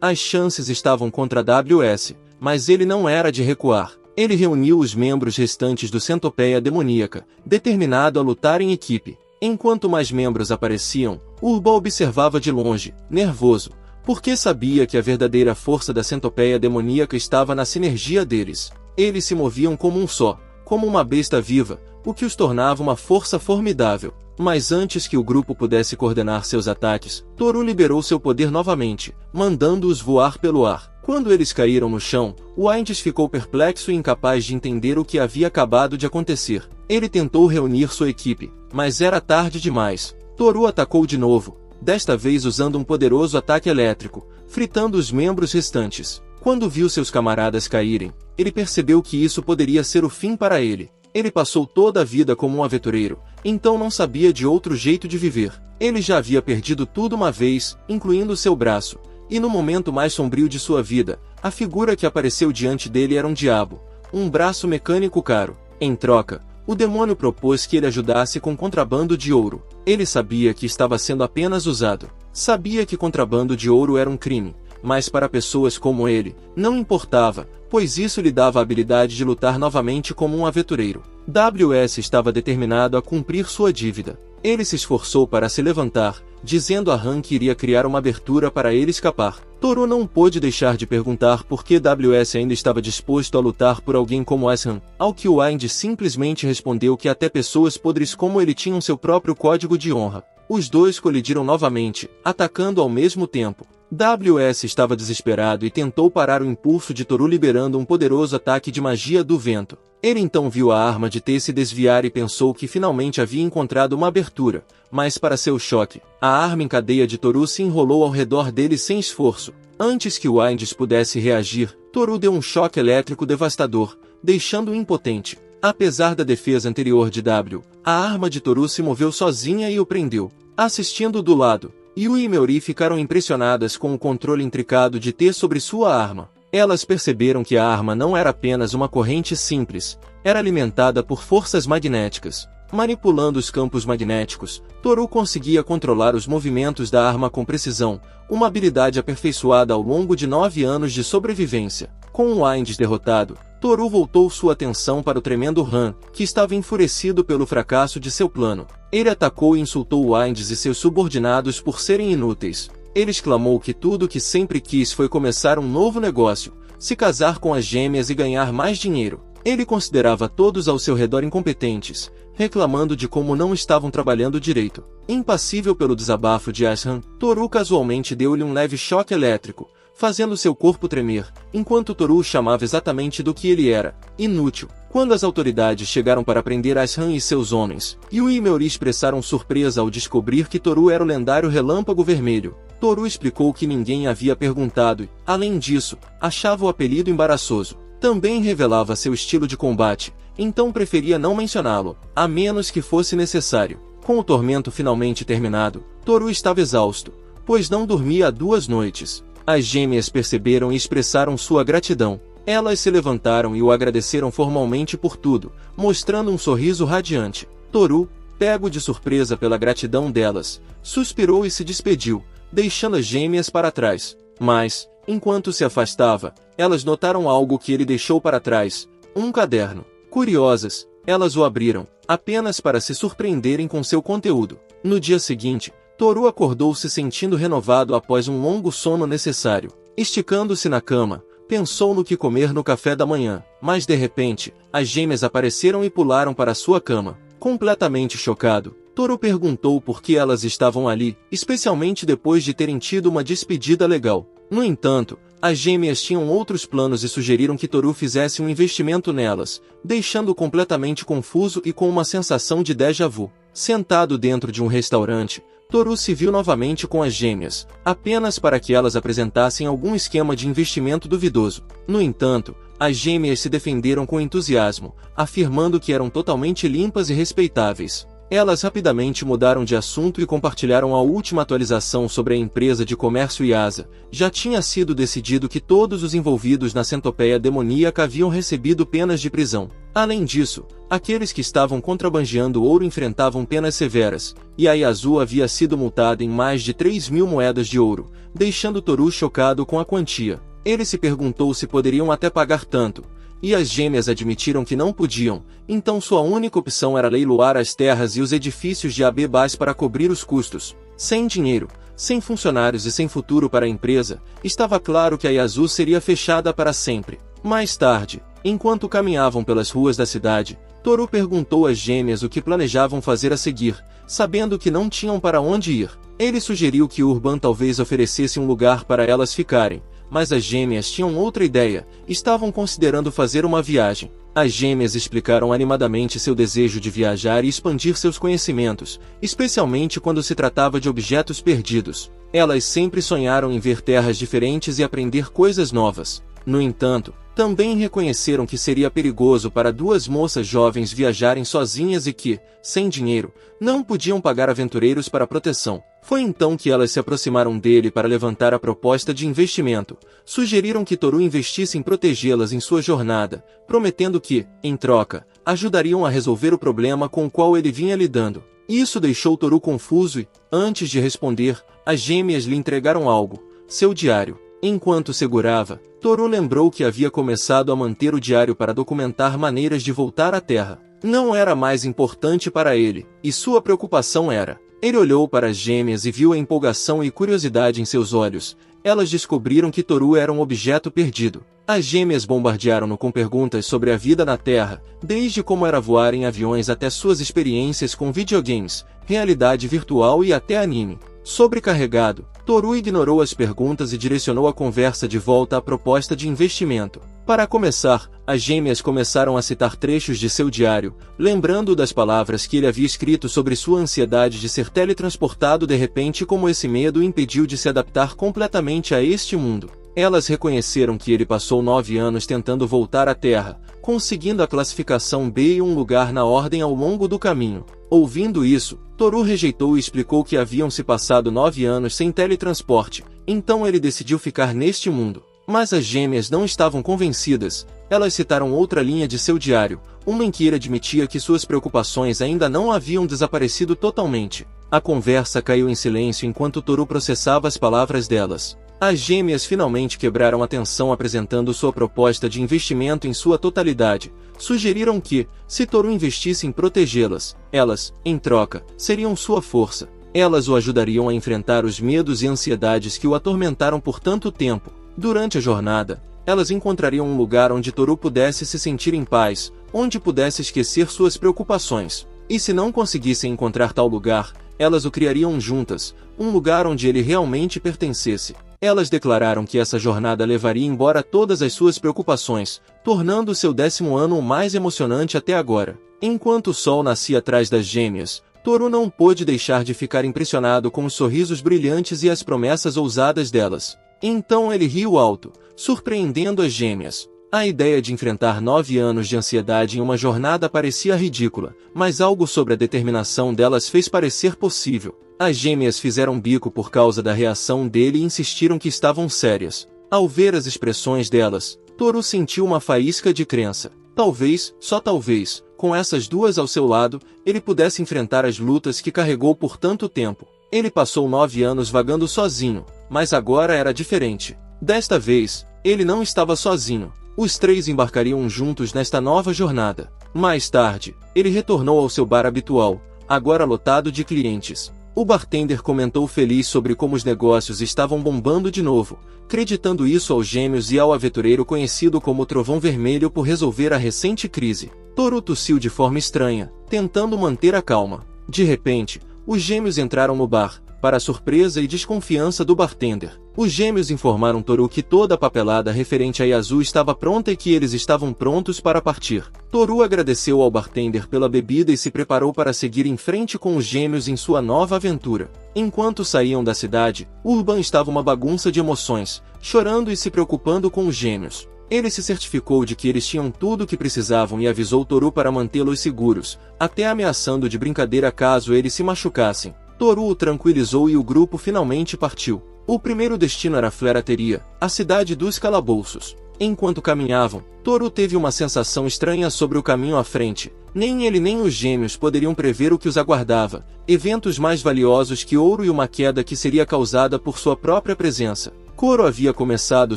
as chances estavam contra a WS, mas ele não era de recuar. Ele reuniu os membros restantes do Centopeia Demoníaca, determinado a lutar em equipe. Enquanto mais membros apareciam, Urba observava de longe, nervoso, porque sabia que a verdadeira força da Centopeia Demoníaca estava na sinergia deles. Eles se moviam como um só, como uma besta viva, o que os tornava uma força formidável. Mas antes que o grupo pudesse coordenar seus ataques, Toru liberou seu poder novamente, mandando-os voar pelo ar. Quando eles caíram no chão, o Aindes ficou perplexo e incapaz de entender o que havia acabado de acontecer. Ele tentou reunir sua equipe, mas era tarde demais. Toru atacou de novo, desta vez usando um poderoso ataque elétrico, fritando os membros restantes. Quando viu seus camaradas caírem, ele percebeu que isso poderia ser o fim para ele. Ele passou toda a vida como um aventureiro, então não sabia de outro jeito de viver. Ele já havia perdido tudo uma vez, incluindo seu braço, e no momento mais sombrio de sua vida, a figura que apareceu diante dele era um diabo, um braço mecânico caro. Em troca, o demônio propôs que ele ajudasse com contrabando de ouro. Ele sabia que estava sendo apenas usado. Sabia que contrabando de ouro era um crime, mas para pessoas como ele, não importava, pois isso lhe dava a habilidade de lutar novamente como um aventureiro. WS estava determinado a cumprir sua dívida. Ele se esforçou para se levantar, dizendo a Han que iria criar uma abertura para ele escapar. Toru não pôde deixar de perguntar por que WS ainda estava disposto a lutar por alguém como Han, ao que o Aindy simplesmente respondeu que até pessoas podres como ele tinham seu próprio código de honra. Os dois colidiram novamente, atacando ao mesmo tempo. WS estava desesperado e tentou parar o impulso de Toru liberando um poderoso ataque de magia do vento. Ele então viu a arma de T se desviar e pensou que finalmente havia encontrado uma abertura, mas para seu choque, a arma em cadeia de Toru se enrolou ao redor dele sem esforço. Antes que o Aindes pudesse reagir, Toru deu um choque elétrico devastador, deixando-o impotente. Apesar da defesa anterior de W, a arma de Toru se moveu sozinha e o prendeu. Assistindo do lado, Yui e Meori ficaram impressionadas com o controle intricado de T sobre sua arma. Elas perceberam que a arma não era apenas uma corrente simples, era alimentada por forças magnéticas. Manipulando os campos magnéticos, Toru conseguia controlar os movimentos da arma com precisão, uma habilidade aperfeiçoada ao longo de 9 anos de sobrevivência. Com o Aindes derrotado, Toru voltou sua atenção para o tremendo Han, que estava enfurecido pelo fracasso de seu plano. Ele atacou e insultou o Aindes e seus subordinados por serem inúteis. Ele exclamou que tudo o que sempre quis foi começar um novo negócio, se casar com as gêmeas e ganhar mais dinheiro. Ele considerava todos ao seu redor incompetentes, reclamando de como não estavam trabalhando direito. Impassível pelo desabafo de Han, Toru casualmente deu-lhe um leve choque elétrico, fazendo seu corpo tremer, enquanto Toru o chamava exatamente do que ele era: inútil. Quando as autoridades chegaram para prender Han e seus homens, Yui e Meori expressaram surpresa ao descobrir que Toru era o lendário Relâmpago Vermelho. Toru explicou que ninguém havia perguntado e, além disso, achava o apelido embaraçoso. Também revelava seu estilo de combate, então preferia não mencioná-lo, a menos que fosse necessário. Com o tormento finalmente terminado, Toru estava exausto, pois não dormia há 2 noites. As gêmeas perceberam e expressaram sua gratidão. Elas se levantaram e o agradeceram formalmente por tudo, mostrando um sorriso radiante. Toru, pego de surpresa pela gratidão delas, suspirou e se despediu, deixando as gêmeas para trás. Mas, enquanto se afastava, elas notaram algo que ele deixou para trás, um caderno. Curiosas, elas o abriram, apenas para se surpreenderem com seu conteúdo. No dia seguinte, Toru acordou se sentindo renovado após um longo sono necessário. Esticando-se na cama, pensou no que comer no café da manhã, mas de repente, as gêmeas apareceram e pularam para sua cama. Completamente chocado, Toru perguntou por que elas estavam ali, especialmente depois de terem tido uma despedida legal. No entanto, as gêmeas tinham outros planos e sugeriram que Toru fizesse um investimento nelas, deixando-o completamente confuso e com uma sensação de déjà vu. Sentado dentro de um restaurante, Toru se viu novamente com as gêmeas, apenas para que elas apresentassem algum esquema de investimento duvidoso. No entanto, as gêmeas se defenderam com entusiasmo, afirmando que eram totalmente limpas e respeitáveis. Elas rapidamente mudaram de assunto e compartilharam a última atualização sobre a empresa de comércio Yasa. Já tinha sido decidido que todos os envolvidos na centopeia demoníaca haviam recebido penas de prisão. Além disso, aqueles que estavam contrabandeando ouro enfrentavam penas severas, e a Yasu havia sido multada em mais de 3.000 moedas de ouro, deixando Toru chocado com a quantia. Ele se perguntou se poderiam até pagar tanto, e as gêmeas admitiram que não podiam, então sua única opção era leiloar as terras e os edifícios de Abebás para cobrir os custos. Sem dinheiro, sem funcionários e sem futuro para a empresa, estava claro que a Yasu seria fechada para sempre. Mais tarde, enquanto caminhavam pelas ruas da cidade, Toru perguntou às gêmeas o que planejavam fazer a seguir, sabendo que não tinham para onde ir. Ele sugeriu que Urban talvez oferecesse um lugar para elas ficarem, mas as gêmeas tinham outra ideia, estavam considerando fazer uma viagem. As gêmeas explicaram animadamente seu desejo de viajar e expandir seus conhecimentos, especialmente quando se tratava de objetos perdidos. Elas sempre sonharam em ver terras diferentes e aprender coisas novas. No entanto, também reconheceram que seria perigoso para duas moças jovens viajarem sozinhas e que, sem dinheiro, não podiam pagar aventureiros para proteção. Foi então que elas se aproximaram dele para levantar a proposta de investimento. Sugeriram que Toru investisse em protegê-las em sua jornada, prometendo que, em troca, ajudariam a resolver o problema com o qual ele vinha lidando. Isso deixou Toru confuso e, antes de responder, as gêmeas lhe entregaram algo, seu diário. Enquanto segurava, Toru lembrou que havia começado a manter o diário para documentar maneiras de voltar à Terra. Não era mais importante para ele, e sua preocupação era. Ele olhou para as gêmeas e viu a empolgação e curiosidade em seus olhos. Elas descobriram que Toru era um objeto perdido. As gêmeas bombardearam-no com perguntas sobre a vida na Terra, desde como era voar em aviões até suas experiências com videogames, realidade virtual e até anime. Sobrecarregado, Toru ignorou as perguntas e direcionou a conversa de volta à proposta de investimento. Para começar, as gêmeas começaram a citar trechos de seu diário, lembrando das palavras que ele havia escrito sobre sua ansiedade de ser teletransportado de repente e como esse medo o impediu de se adaptar completamente a este mundo. Elas reconheceram que ele passou 9 anos tentando voltar à Terra, conseguindo a classificação B e um lugar na ordem ao longo do caminho. Ouvindo isso, Toru rejeitou e explicou que haviam se passado 9 anos sem teletransporte, então ele decidiu ficar neste mundo. Mas as gêmeas não estavam convencidas. Elas citaram outra linha de seu diário, uma em que ele admitia que suas preocupações ainda não haviam desaparecido totalmente. A conversa caiu em silêncio enquanto Toru processava as palavras delas. As gêmeas finalmente quebraram a tensão apresentando sua proposta de investimento em sua totalidade. Sugeriram que, se Toru investisse em protegê-las, elas, em troca, seriam sua força. Elas o ajudariam a enfrentar os medos e ansiedades que o atormentaram por tanto tempo. Durante a jornada, elas encontrariam um lugar onde Toru pudesse se sentir em paz, onde pudesse esquecer suas preocupações. E se não conseguissem encontrar tal lugar, elas o criariam juntas, um lugar onde ele realmente pertencesse. Elas declararam que essa jornada levaria embora todas as suas preocupações, tornando seu 10º ano o mais emocionante até agora. Enquanto o sol nascia atrás das gêmeas, Toru não pôde deixar de ficar impressionado com os sorrisos brilhantes e as promessas ousadas delas. Então ele riu alto, surpreendendo as gêmeas. A ideia de enfrentar 9 anos de ansiedade em uma jornada parecia ridícula, mas algo sobre a determinação delas fez parecer possível. As gêmeas fizeram bico por causa da reação dele e insistiram que estavam sérias. Ao ver as expressões delas, Toru sentiu uma faísca de crença. Talvez, só talvez, com essas duas ao seu lado, ele pudesse enfrentar as lutas que carregou por tanto tempo. Ele passou 9 anos vagando sozinho, mas agora era diferente. Desta vez, ele não estava sozinho. Os três embarcariam juntos nesta nova jornada. Mais tarde, ele retornou ao seu bar habitual, agora lotado de clientes. O bartender comentou feliz sobre como os negócios estavam bombando de novo, creditando isso aos gêmeos e ao aventureiro conhecido como Trovão Vermelho por resolver a recente crise. Toru tossiu de forma estranha, tentando manter a calma. De repente, os gêmeos entraram no bar, para a surpresa e desconfiança do bartender. Os gêmeos informaram Toru que toda a papelada referente a Yasu estava pronta e que eles estavam prontos para partir. Toru agradeceu ao bartender pela bebida e se preparou para seguir em frente com os gêmeos em sua nova aventura. Enquanto saíam da cidade, Urban estava uma bagunça de emoções, chorando e se preocupando com os gêmeos. Ele se certificou de que eles tinham tudo o que precisavam e avisou Toru para mantê-los seguros, até ameaçando de brincadeira caso eles se machucassem. Toru o tranquilizou e o grupo finalmente partiu. O primeiro destino era Flerateria, a cidade dos calabouços. Enquanto caminhavam, Toru teve uma sensação estranha sobre o caminho à frente. Nem ele nem os gêmeos poderiam prever o que os aguardava, eventos mais valiosos que ouro e uma queda que seria causada por sua própria presença. Koro havia começado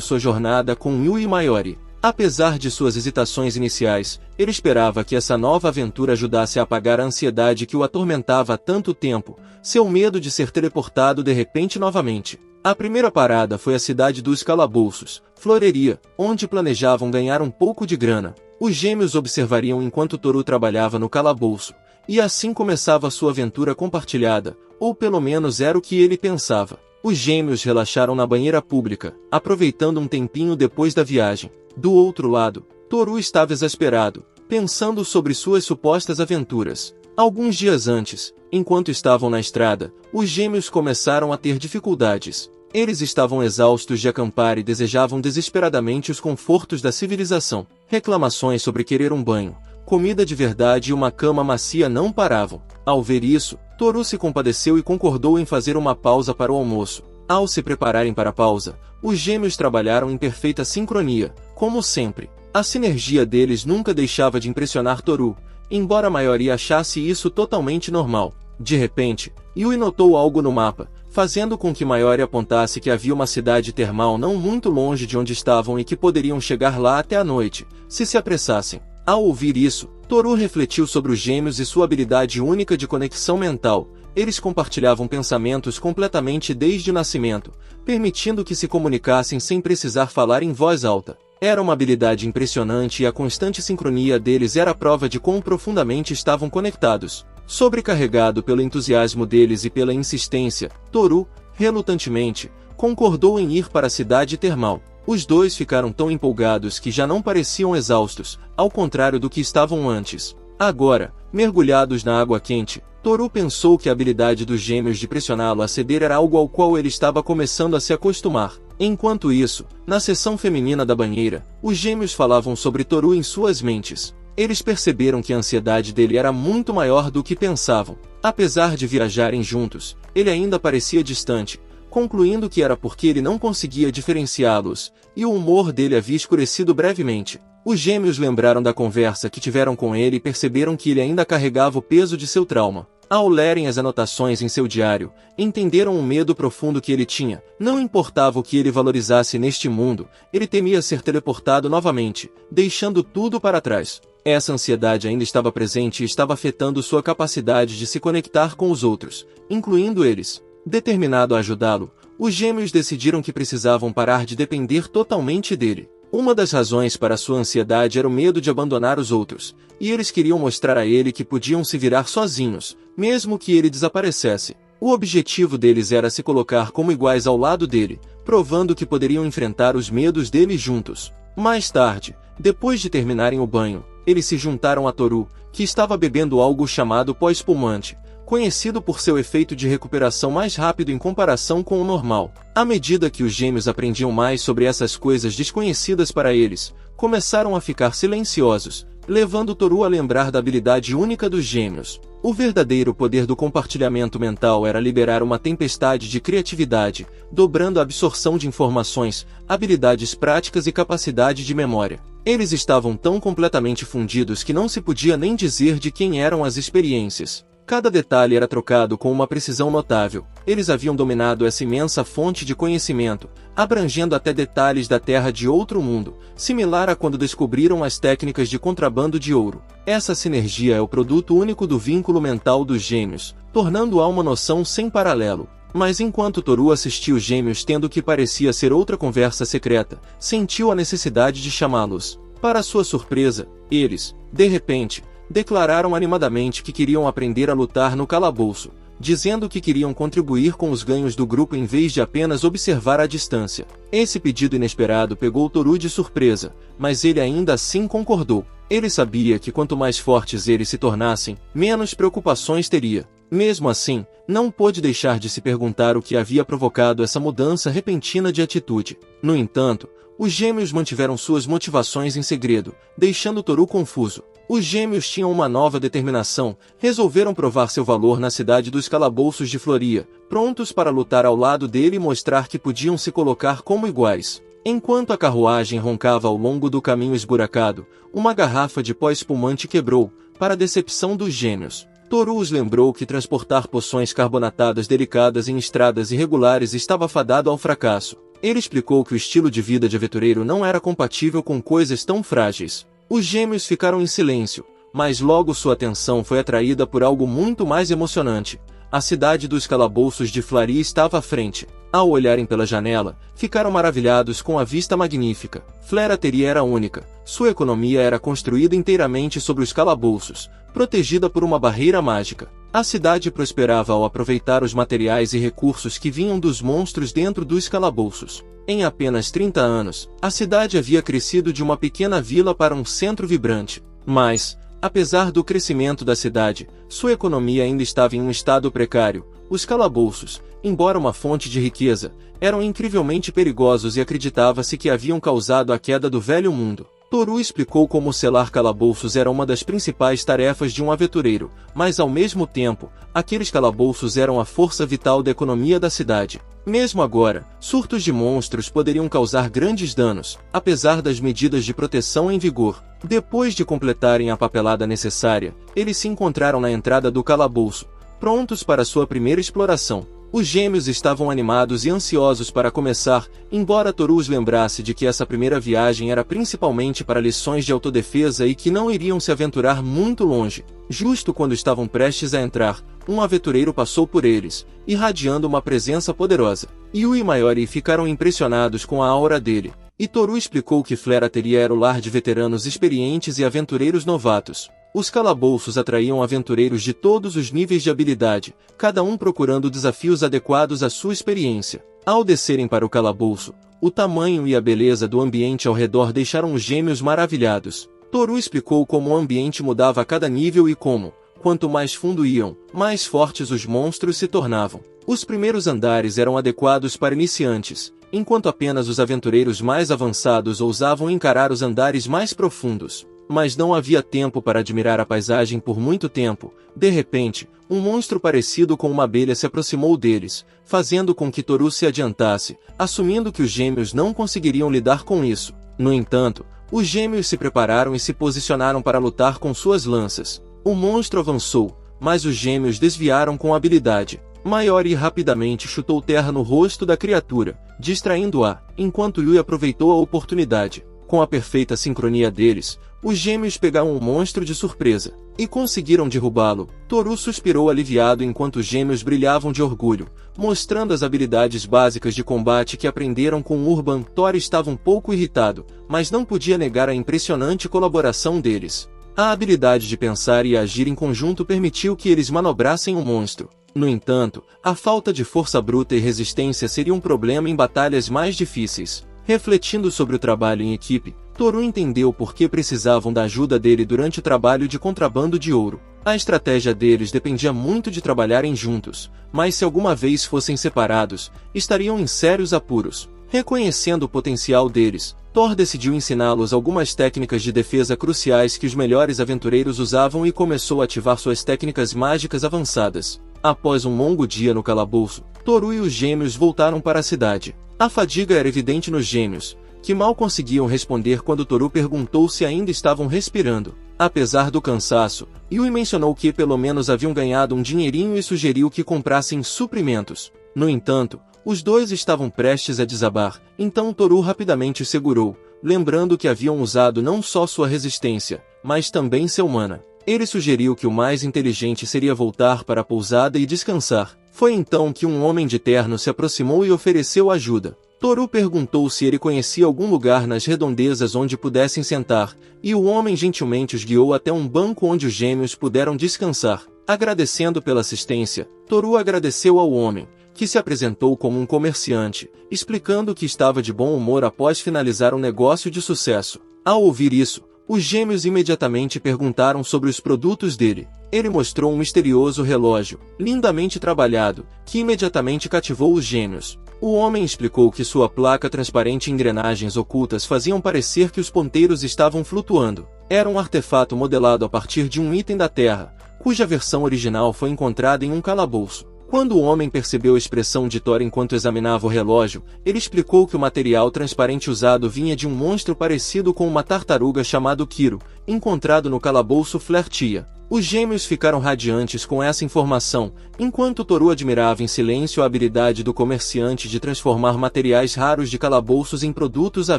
sua jornada com Yui Mayori. Apesar de suas hesitações iniciais, ele esperava que essa nova aventura ajudasse a apagar a ansiedade que o atormentava há tanto tempo, seu medo de ser teleportado de repente novamente. A primeira parada foi a cidade dos calabouços, Floreria, onde planejavam ganhar um pouco de grana. Os gêmeos observariam enquanto Toru trabalhava no calabouço, e assim começava sua aventura compartilhada, ou pelo menos era o que ele pensava. Os gêmeos relaxaram na banheira pública, aproveitando um tempinho depois da viagem. Do outro lado, Toru estava exasperado, pensando sobre suas supostas aventuras. Alguns dias antes, enquanto estavam na estrada, os gêmeos começaram a ter dificuldades. Eles estavam exaustos de acampar e desejavam desesperadamente os confortos da civilização. Reclamações sobre querer um banho, comida de verdade e uma cama macia não paravam. Ao ver isso, Toru se compadeceu e concordou em fazer uma pausa para o almoço. Ao se prepararem para a pausa, os gêmeos trabalharam em perfeita sincronia, como sempre. A sinergia deles nunca deixava de impressionar Toru, embora a maioria achasse isso totalmente normal. De repente, Yui notou algo no mapa, fazendo com que Mayori apontasse que havia uma cidade termal não muito longe de onde estavam e que poderiam chegar lá até a noite, se apressassem. Ao ouvir isso, Toru refletiu sobre os gêmeos e sua habilidade única de conexão mental. Eles compartilhavam pensamentos completamente desde o nascimento, permitindo que se comunicassem sem precisar falar em voz alta. Era uma habilidade impressionante e a constante sincronia deles era a prova de quão profundamente estavam conectados. Sobrecarregado pelo entusiasmo deles e pela insistência, Toru, relutantemente, concordou em ir para a cidade termal. Os dois ficaram tão empolgados que já não pareciam exaustos, ao contrário do que estavam antes. Agora, mergulhados na água quente, Toru pensou que a habilidade dos gêmeos de pressioná-lo a ceder era algo ao qual ele estava começando a se acostumar. Enquanto isso, na seção feminina da banheira, os gêmeos falavam sobre Toru em suas mentes. Eles perceberam que a ansiedade dele era muito maior do que pensavam. Apesar de viajarem juntos, ele ainda parecia distante, concluindo que era porque ele não conseguia diferenciá-los, e o humor dele havia escurecido brevemente. Os gêmeos lembraram da conversa que tiveram com ele e perceberam que ele ainda carregava o peso de seu trauma. Ao lerem as anotações em seu diário, entenderam o medo profundo que ele tinha. Não importava o que ele valorizasse neste mundo, ele temia ser teleportado novamente, deixando tudo para trás. Essa ansiedade ainda estava presente e estava afetando sua capacidade de se conectar com os outros, incluindo eles. Determinado a ajudá-lo, os gêmeos decidiram que precisavam parar de depender totalmente dele. Uma das razões para sua ansiedade era o medo de abandonar os outros, e eles queriam mostrar a ele que podiam se virar sozinhos, mesmo que ele desaparecesse. O objetivo deles era se colocar como iguais ao lado dele, provando que poderiam enfrentar os medos dele juntos. Mais tarde, depois de terminarem o banho, eles se juntaram a Toru, que estava bebendo algo chamado pó espumante, conhecido por seu efeito de recuperação mais rápido em comparação com o normal. À medida que os gêmeos aprendiam mais sobre essas coisas desconhecidas para eles, começaram a ficar silenciosos, levando Toru a lembrar da habilidade única dos gêmeos. O verdadeiro poder do compartilhamento mental era liberar uma tempestade de criatividade, dobrando a absorção de informações, habilidades práticas e capacidade de memória. Eles estavam tão completamente fundidos que não se podia nem dizer de quem eram as experiências. Cada detalhe era trocado com uma precisão notável. Eles haviam dominado essa imensa fonte de conhecimento, abrangendo até detalhes da terra de outro mundo, similar a quando descobriram as técnicas de contrabando de ouro. Essa sinergia é o produto único do vínculo mental dos gêmeos, tornando-a uma noção sem paralelo. Mas enquanto Toru assistia os gêmeos tendo o que parecia ser outra conversa secreta, sentiu a necessidade de chamá-los. Para sua surpresa, eles, de repente, declararam animadamente que queriam aprender a lutar no calabouço, dizendo que queriam contribuir com os ganhos do grupo em vez de apenas observar à distância. Esse pedido inesperado pegou Toru de surpresa, mas ele ainda assim concordou. Ele sabia que quanto mais fortes eles se tornassem, menos preocupações teria. Mesmo assim, não pôde deixar de se perguntar o que havia provocado essa mudança repentina de atitude. No entanto, os gêmeos mantiveram suas motivações em segredo, deixando Toru confuso. Os gêmeos tinham uma nova determinação, resolveram provar seu valor na cidade dos calabouços de Floria, prontos para lutar ao lado dele e mostrar que podiam se colocar como iguais. Enquanto a carruagem roncava ao longo do caminho esburacado, uma garrafa de pó espumante quebrou, para a decepção dos gêmeos. Toru os lembrou que transportar poções carbonatadas delicadas em estradas irregulares estava fadado ao fracasso. Ele explicou que o estilo de vida de aventureiro não era compatível com coisas tão frágeis. Os gêmeos ficaram em silêncio, mas logo sua atenção foi atraída por algo muito mais emocionante. A cidade dos calabouços de Flari estava à frente. Ao olharem pela janela, ficaram maravilhados com a vista magnífica. Flerateria era única. Sua economia era construída inteiramente sobre os calabouços, protegida por uma barreira mágica. A cidade prosperava ao aproveitar os materiais e recursos que vinham dos monstros dentro dos calabouços. Em apenas 30 anos, a cidade havia crescido de uma pequena vila para um centro vibrante. Mas, apesar do crescimento da cidade, sua economia ainda estava em um estado precário. Os calabouços, embora uma fonte de riqueza, eram incrivelmente perigosos e acreditava-se que haviam causado a queda do velho mundo. Toru explicou como selar calabouços era uma das principais tarefas de um aventureiro, mas ao mesmo tempo, aqueles calabouços eram a força vital da economia da cidade. Mesmo agora, surtos de monstros poderiam causar grandes danos, apesar das medidas de proteção em vigor. Depois de completarem a papelada necessária, eles se encontraram na entrada do calabouço, prontos para sua primeira exploração. Os gêmeos estavam animados e ansiosos para começar, embora Toru os lembrasse de que essa primeira viagem era principalmente para lições de autodefesa e que não iriam se aventurar muito longe. Justo quando estavam prestes a entrar, um aventureiro passou por eles, irradiando uma presença poderosa. Yui e Mayori ficaram impressionados com a aura dele, e Toru explicou que Flerateria era o lar de veteranos experientes e aventureiros novatos. Os calabouços atraíam aventureiros de todos os níveis de habilidade, cada um procurando desafios adequados à sua experiência. Ao descerem para o calabouço, o tamanho e a beleza do ambiente ao redor deixaram os gêmeos maravilhados. Toru explicou como o ambiente mudava a cada nível e como, quanto mais fundo iam, mais fortes os monstros se tornavam. Os primeiros andares eram adequados para iniciantes, enquanto apenas os aventureiros mais avançados ousavam encarar os andares mais profundos. Mas não havia tempo para admirar a paisagem por muito tempo. De repente, um monstro parecido com uma abelha se aproximou deles, fazendo com que Toru se adiantasse, assumindo que os gêmeos não conseguiriam lidar com isso. No entanto, os gêmeos se prepararam e se posicionaram para lutar com suas lanças. O monstro avançou, mas os gêmeos desviaram com habilidade. Mayori rapidamente chutou terra no rosto da criatura, distraindo-a, enquanto Yui aproveitou a oportunidade. Com a perfeita sincronia deles, os gêmeos pegaram o monstro de surpresa e conseguiram derrubá-lo. Toru suspirou aliviado enquanto os gêmeos brilhavam de orgulho, mostrando as habilidades básicas de combate que aprenderam com Urban. Thor estava um pouco irritado, mas não podia negar a impressionante colaboração deles. A habilidade de pensar e agir em conjunto permitiu que eles manobrassem o monstro. No entanto, a falta de força bruta e resistência seria um problema em batalhas mais difíceis. Refletindo sobre o trabalho em equipe, Toru entendeu por que precisavam da ajuda dele durante o trabalho de contrabando de ouro. A estratégia deles dependia muito de trabalharem juntos, mas se alguma vez fossem separados, estariam em sérios apuros. Reconhecendo o potencial deles, Thor decidiu ensiná-los algumas técnicas de defesa cruciais que os melhores aventureiros usavam e começou a ativar suas técnicas mágicas avançadas. Após um longo dia no calabouço, Toru e os gêmeos voltaram para a cidade. A fadiga era evidente nos gêmeos, que mal conseguiam responder quando Toru perguntou se ainda estavam respirando. Apesar do cansaço, Yui mencionou que pelo menos haviam ganhado um dinheirinho e sugeriu que comprassem suprimentos. No entanto, os dois estavam prestes a desabar, então Toru rapidamente os segurou, lembrando que haviam usado não só sua resistência, mas também seu mana. Ele sugeriu que o mais inteligente seria voltar para a pousada e descansar. Foi então que um homem de terno se aproximou e ofereceu ajuda. Toru perguntou se ele conhecia algum lugar nas redondezas onde pudessem sentar, e o homem gentilmente os guiou até um banco onde os gêmeos puderam descansar. Agradecendo pela assistência, Toru agradeceu ao homem, que se apresentou como um comerciante, explicando que estava de bom humor após finalizar um negócio de sucesso. Ao ouvir isso, os gêmeos imediatamente perguntaram sobre os produtos dele. Ele mostrou um misterioso relógio, lindamente trabalhado, que imediatamente cativou os gêmeos. O homem explicou que sua placa transparente e engrenagens ocultas faziam parecer que os ponteiros estavam flutuando. Era um artefato modelado a partir de um item da Terra, cuja versão original foi encontrada em um calabouço. Quando o homem percebeu a expressão de Thor enquanto examinava o relógio, ele explicou que o material transparente usado vinha de um monstro parecido com uma tartaruga chamado Kiro, encontrado no calabouço Flertia. Os gêmeos ficaram radiantes com essa informação, enquanto Toru admirava em silêncio a habilidade do comerciante de transformar materiais raros de calabouços em produtos à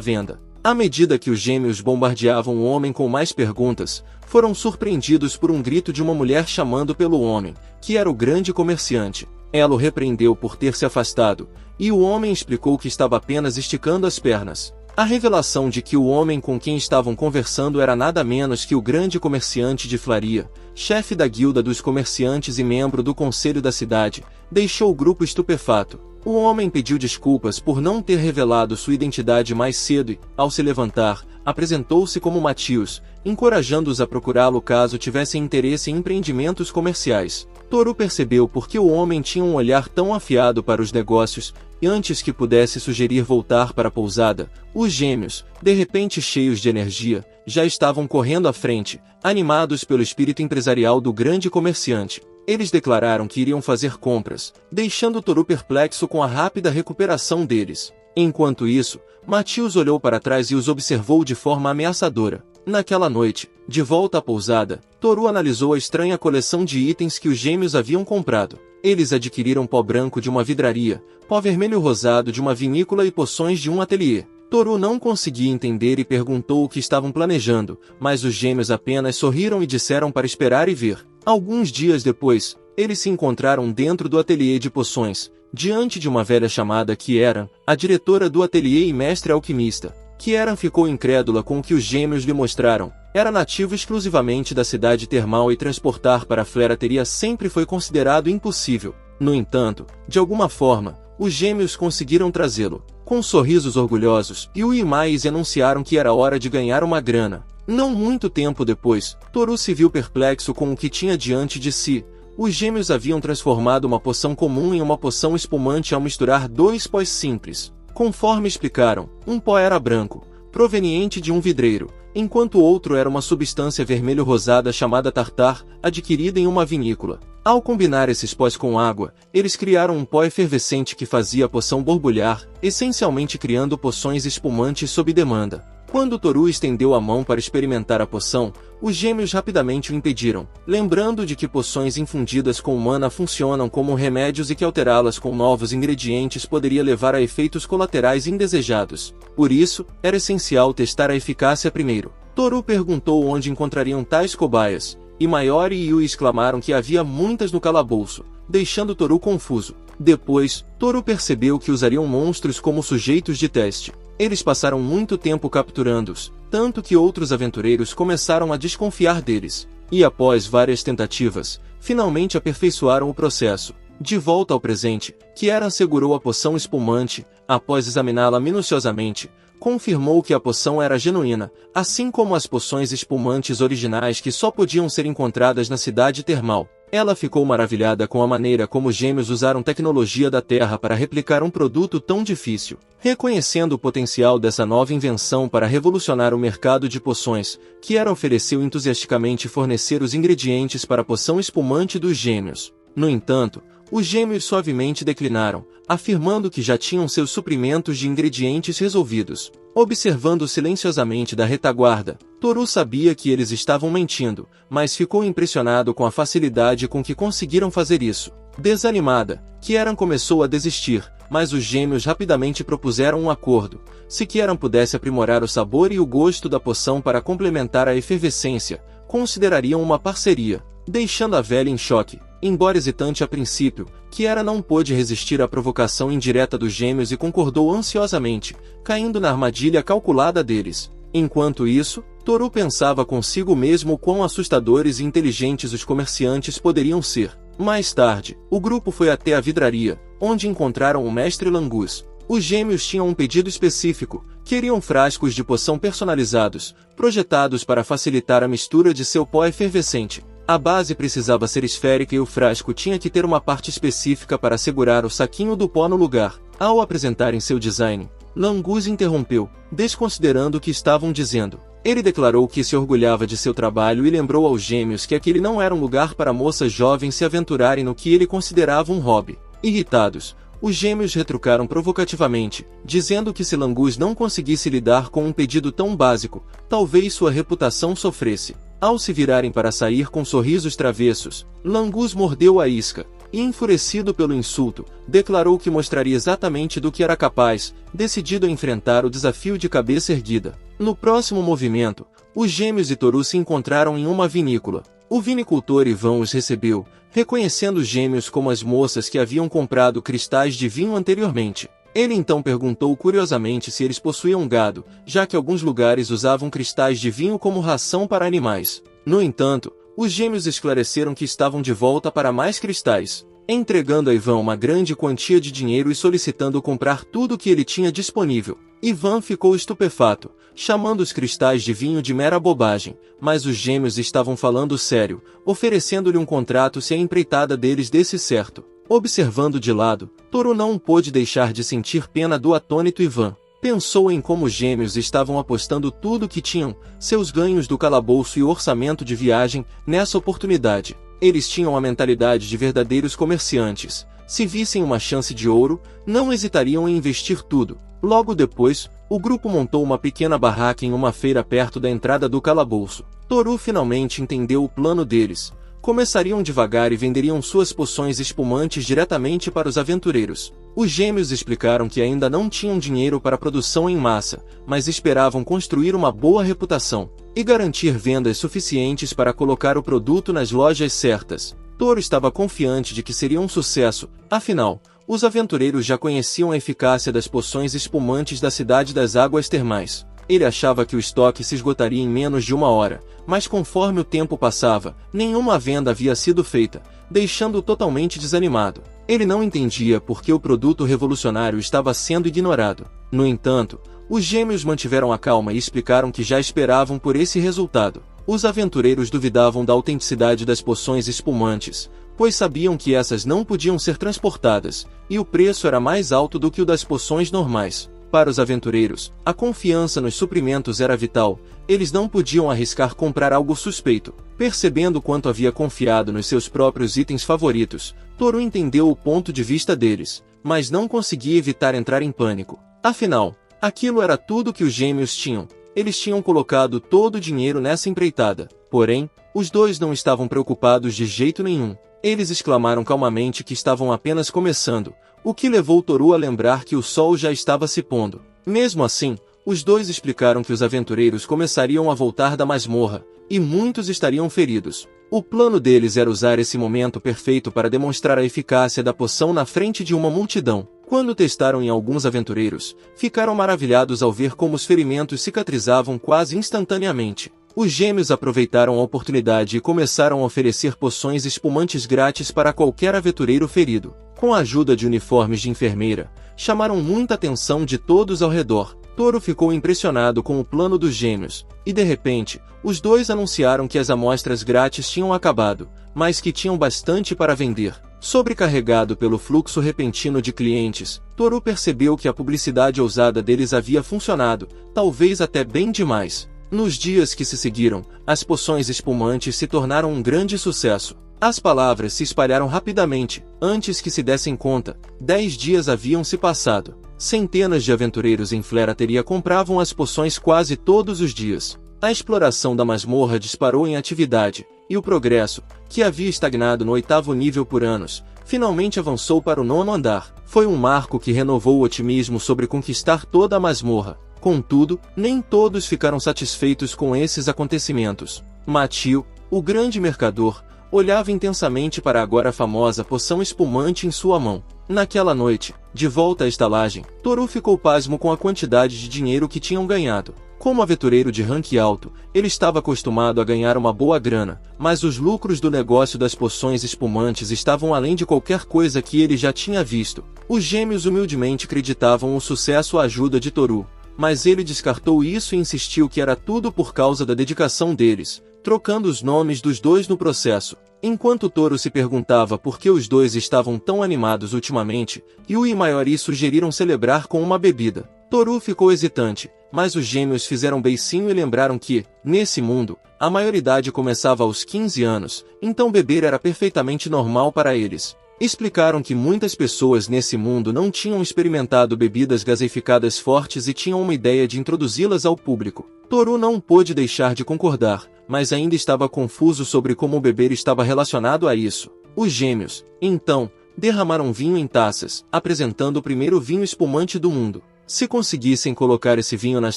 venda. À medida que os gêmeos bombardeavam o homem com mais perguntas, foram surpreendidos por um grito de uma mulher chamando pelo homem, que era o grande comerciante. Ela o repreendeu por ter se afastado, e o homem explicou que estava apenas esticando as pernas. A revelação de que o homem com quem estavam conversando era nada menos que o grande comerciante de Flaria, chefe da guilda dos comerciantes e membro do conselho da cidade, deixou o grupo estupefato. O homem pediu desculpas por não ter revelado sua identidade mais cedo e, ao se levantar, apresentou-se como Matius, encorajando-os a procurá-lo caso tivessem interesse em empreendimentos comerciais. Toru percebeu por que o homem tinha um olhar tão afiado para os negócios, e antes que pudesse sugerir voltar para a pousada, os gêmeos, de repente cheios de energia, já estavam correndo à frente, animados pelo espírito empresarial do grande comerciante. Eles declararam que iriam fazer compras, deixando Toru perplexo com a rápida recuperação deles. Enquanto isso, Matius olhou para trás e os observou de forma ameaçadora. Naquela noite, de volta à pousada, Toru analisou a estranha coleção de itens que os gêmeos haviam comprado. Eles adquiriram pó branco de uma vidraria, pó vermelho rosado de uma vinícola e poções de um ateliê. Toru não conseguia entender e perguntou o que estavam planejando, mas os gêmeos apenas sorriram e disseram para esperar e ver. Alguns dias depois, eles se encontraram dentro do ateliê de poções, diante de uma velha chamada Kieran, a diretora do ateliê e mestre alquimista. Kieran ficou incrédula com o que os gêmeos lhe mostraram. Era nativo exclusivamente da cidade termal e transportar para Flera teria sempre foi considerado impossível. No entanto, de alguma forma, os gêmeos conseguiram trazê-lo. Com sorrisos orgulhosos, Yui e Mais anunciaram que era hora de ganhar uma grana. Não muito tempo depois, Toru se viu perplexo com o que tinha diante de si. Os gêmeos haviam transformado uma poção comum em uma poção espumante ao misturar dois pós simples. Conforme explicaram, um pó era branco, proveniente de um vidreiro, enquanto o outro era uma substância vermelho-rosada chamada tartar, adquirida em uma vinícola. Ao combinar esses pós com água, eles criaram um pó efervescente que fazia a poção borbulhar, essencialmente criando poções espumantes sob demanda. Quando Toru estendeu a mão para experimentar a poção, os gêmeos rapidamente o impediram, lembrando de que poções infundidas com mana funcionam como remédios e que alterá-las com novos ingredientes poderia levar a efeitos colaterais indesejados. Por isso, era essencial testar a eficácia primeiro. Toru perguntou onde encontrariam tais cobaias, e Mayori e Yui exclamaram que havia muitas no calabouço, deixando Toru confuso. Depois, Toru percebeu que usariam monstros como sujeitos de teste. Eles passaram muito tempo capturando-os, tanto que outros aventureiros começaram a desconfiar deles. E após várias tentativas, finalmente aperfeiçoaram o processo. De volta ao presente, Kieran segurou a poção espumante. Após examiná-la minuciosamente, confirmou que a poção era genuína, assim como as poções espumantes originais que só podiam ser encontradas na cidade termal. Ela ficou maravilhada com a maneira como os gêmeos usaram tecnologia da Terra para replicar um produto tão difícil. Reconhecendo o potencial dessa nova invenção para revolucionar o mercado de poções, Kiera ofereceu entusiasticamente fornecer os ingredientes para a poção espumante dos gêmeos. No entanto, os gêmeos suavemente declinaram, afirmando que já tinham seus suprimentos de ingredientes resolvidos. Observando silenciosamente da retaguarda, Toru sabia que eles estavam mentindo, mas ficou impressionado com a facilidade com que conseguiram fazer isso. Desanimada, Kieran começou a desistir, mas os gêmeos rapidamente propuseram um acordo. Se Kieran pudesse aprimorar o sabor e o gosto da poção para complementar a efervescência, considerariam uma parceria, deixando a velha em choque. Embora hesitante a princípio, Kiera não pôde resistir à provocação indireta dos gêmeos e concordou ansiosamente, caindo na armadilha calculada deles. Enquanto isso, Toru pensava consigo mesmo quão assustadores e inteligentes os comerciantes poderiam ser. Mais tarde, o grupo foi até a vidraria, onde encontraram o mestre Langus. Os gêmeos tinham um pedido específico, queriam frascos de poção personalizados, projetados para facilitar a mistura de seu pó efervescente. A base precisava ser esférica e o frasco tinha que ter uma parte específica para segurar o saquinho do pó no lugar. Ao apresentarem seu design, Langus interrompeu, desconsiderando o que estavam dizendo. Ele declarou que se orgulhava de seu trabalho e lembrou aos gêmeos que aquele não era um lugar para moças jovens se aventurarem no que ele considerava um hobby. Irritados, os gêmeos retrucaram provocativamente, dizendo que se Langus não conseguisse lidar com um pedido tão básico, talvez sua reputação sofresse. Ao se virarem para sair com sorrisos travessos, Langus mordeu a isca, e enfurecido pelo insulto, declarou que mostraria exatamente do que era capaz, decidido a enfrentar o desafio de cabeça erguida. No próximo movimento, os gêmeos e Toru se encontraram em uma vinícola. O vinicultor Ivan os recebeu, reconhecendo os gêmeos como as moças que haviam comprado cristais de vinho anteriormente. Ele então perguntou curiosamente se eles possuíam gado, já que alguns lugares usavam cristais de vinho como ração para animais. No entanto, os gêmeos esclareceram que estavam de volta para mais cristais, entregando a Ivan uma grande quantia de dinheiro e solicitando comprar tudo o que ele tinha disponível. Ivan ficou estupefato, chamando os cristais de vinho de mera bobagem, mas os gêmeos estavam falando sério, oferecendo-lhe um contrato se a empreitada deles desse certo. Observando de lado, Toru não pôde deixar de sentir pena do atônito Ivan. Pensou em como os gêmeos estavam apostando tudo o que tinham, seus ganhos do calabouço e orçamento de viagem, nessa oportunidade. Eles tinham a mentalidade de verdadeiros comerciantes. Se vissem uma chance de ouro, não hesitariam em investir tudo. Logo depois, o grupo montou uma pequena barraca em uma feira perto da entrada do calabouço. Toru finalmente entendeu o plano deles. Começariam devagar e venderiam suas poções espumantes diretamente para os aventureiros. Os gêmeos explicaram que ainda não tinham dinheiro para produção em massa, mas esperavam construir uma boa reputação e garantir vendas suficientes para colocar o produto nas lojas certas. Toru estava confiante de que seria um sucesso, afinal, os aventureiros já conheciam a eficácia das poções espumantes da cidade das águas termais. Ele achava que o estoque se esgotaria em menos de uma hora, mas conforme o tempo passava, nenhuma venda havia sido feita, deixando-o totalmente desanimado. Ele não entendia por que o produto revolucionário estava sendo ignorado. No entanto, os gêmeos mantiveram a calma e explicaram que já esperavam por esse resultado. Os aventureiros duvidavam da autenticidade das poções espumantes, pois sabiam que essas não podiam ser transportadas, e o preço era mais alto do que o das poções normais. Para os aventureiros, a confiança nos suprimentos era vital, eles não podiam arriscar comprar algo suspeito. Percebendo quanto havia confiado nos seus próprios itens favoritos, Toru entendeu o ponto de vista deles, mas não conseguia evitar entrar em pânico. Afinal, aquilo era tudo que os gêmeos tinham. Eles tinham colocado todo o dinheiro nessa empreitada. Porém, os dois não estavam preocupados de jeito nenhum. Eles exclamaram calmamente que estavam apenas começando, o que levou Toru a lembrar que o sol já estava se pondo. Mesmo assim, os dois explicaram que os aventureiros começariam a voltar da masmorra, e muitos estariam feridos. O plano deles era usar esse momento perfeito para demonstrar a eficácia da poção na frente de uma multidão. Quando testaram em alguns aventureiros, ficaram maravilhados ao ver como os ferimentos cicatrizavam quase instantaneamente. Os gêmeos aproveitaram a oportunidade e começaram a oferecer poções espumantes grátis para qualquer aventureiro ferido. Com a ajuda de uniformes de enfermeira, chamaram muita atenção de todos ao redor. Toru ficou impressionado com o plano dos gêmeos, e de repente, os dois anunciaram que as amostras grátis tinham acabado, mas que tinham bastante para vender. Sobrecarregado pelo fluxo repentino de clientes, Toru percebeu que a publicidade ousada deles havia funcionado, talvez até bem demais. Nos dias que se seguiram, as poções espumantes se tornaram um grande sucesso. As palavras se espalharam rapidamente. Antes que se dessem conta, 10 dias haviam se passado. Centenas de aventureiros em Flerateria compravam as poções quase todos os dias. A exploração da masmorra disparou em atividade, e o progresso, que havia estagnado no 8º nível por anos, finalmente avançou para o 9º andar. Foi um marco que renovou o otimismo sobre conquistar toda a masmorra. Contudo, nem todos ficaram satisfeitos com esses acontecimentos. Matthew, o grande mercador, olhava intensamente para a agora famosa poção espumante em sua mão. Naquela noite, de volta à estalagem, Toru ficou pasmo com a quantidade de dinheiro que tinham ganhado. Como aventureiro de rank alto, ele estava acostumado a ganhar uma boa grana, mas os lucros do negócio das poções espumantes estavam além de qualquer coisa que ele já tinha visto. Os gêmeos humildemente acreditavam o sucesso à ajuda de Toru, mas ele descartou isso e insistiu que era tudo por causa da dedicação deles, trocando os nomes dos dois no processo. Enquanto Toru se perguntava por que os dois estavam tão animados ultimamente, Yui e Mayori sugeriram celebrar com uma bebida. Toru ficou hesitante, mas os gêmeos fizeram beicinho e lembraram que, nesse mundo, a maioridade começava aos 15 anos, então beber era perfeitamente normal para eles. Explicaram que muitas pessoas nesse mundo não tinham experimentado bebidas gaseificadas fortes e tinham uma ideia de introduzi-las ao público. Toru não pôde deixar de concordar, mas ainda estava confuso sobre como o beber estava relacionado a isso. Os gêmeos, então, derramaram vinho em taças, apresentando o primeiro vinho espumante do mundo. Se conseguissem colocar esse vinho nas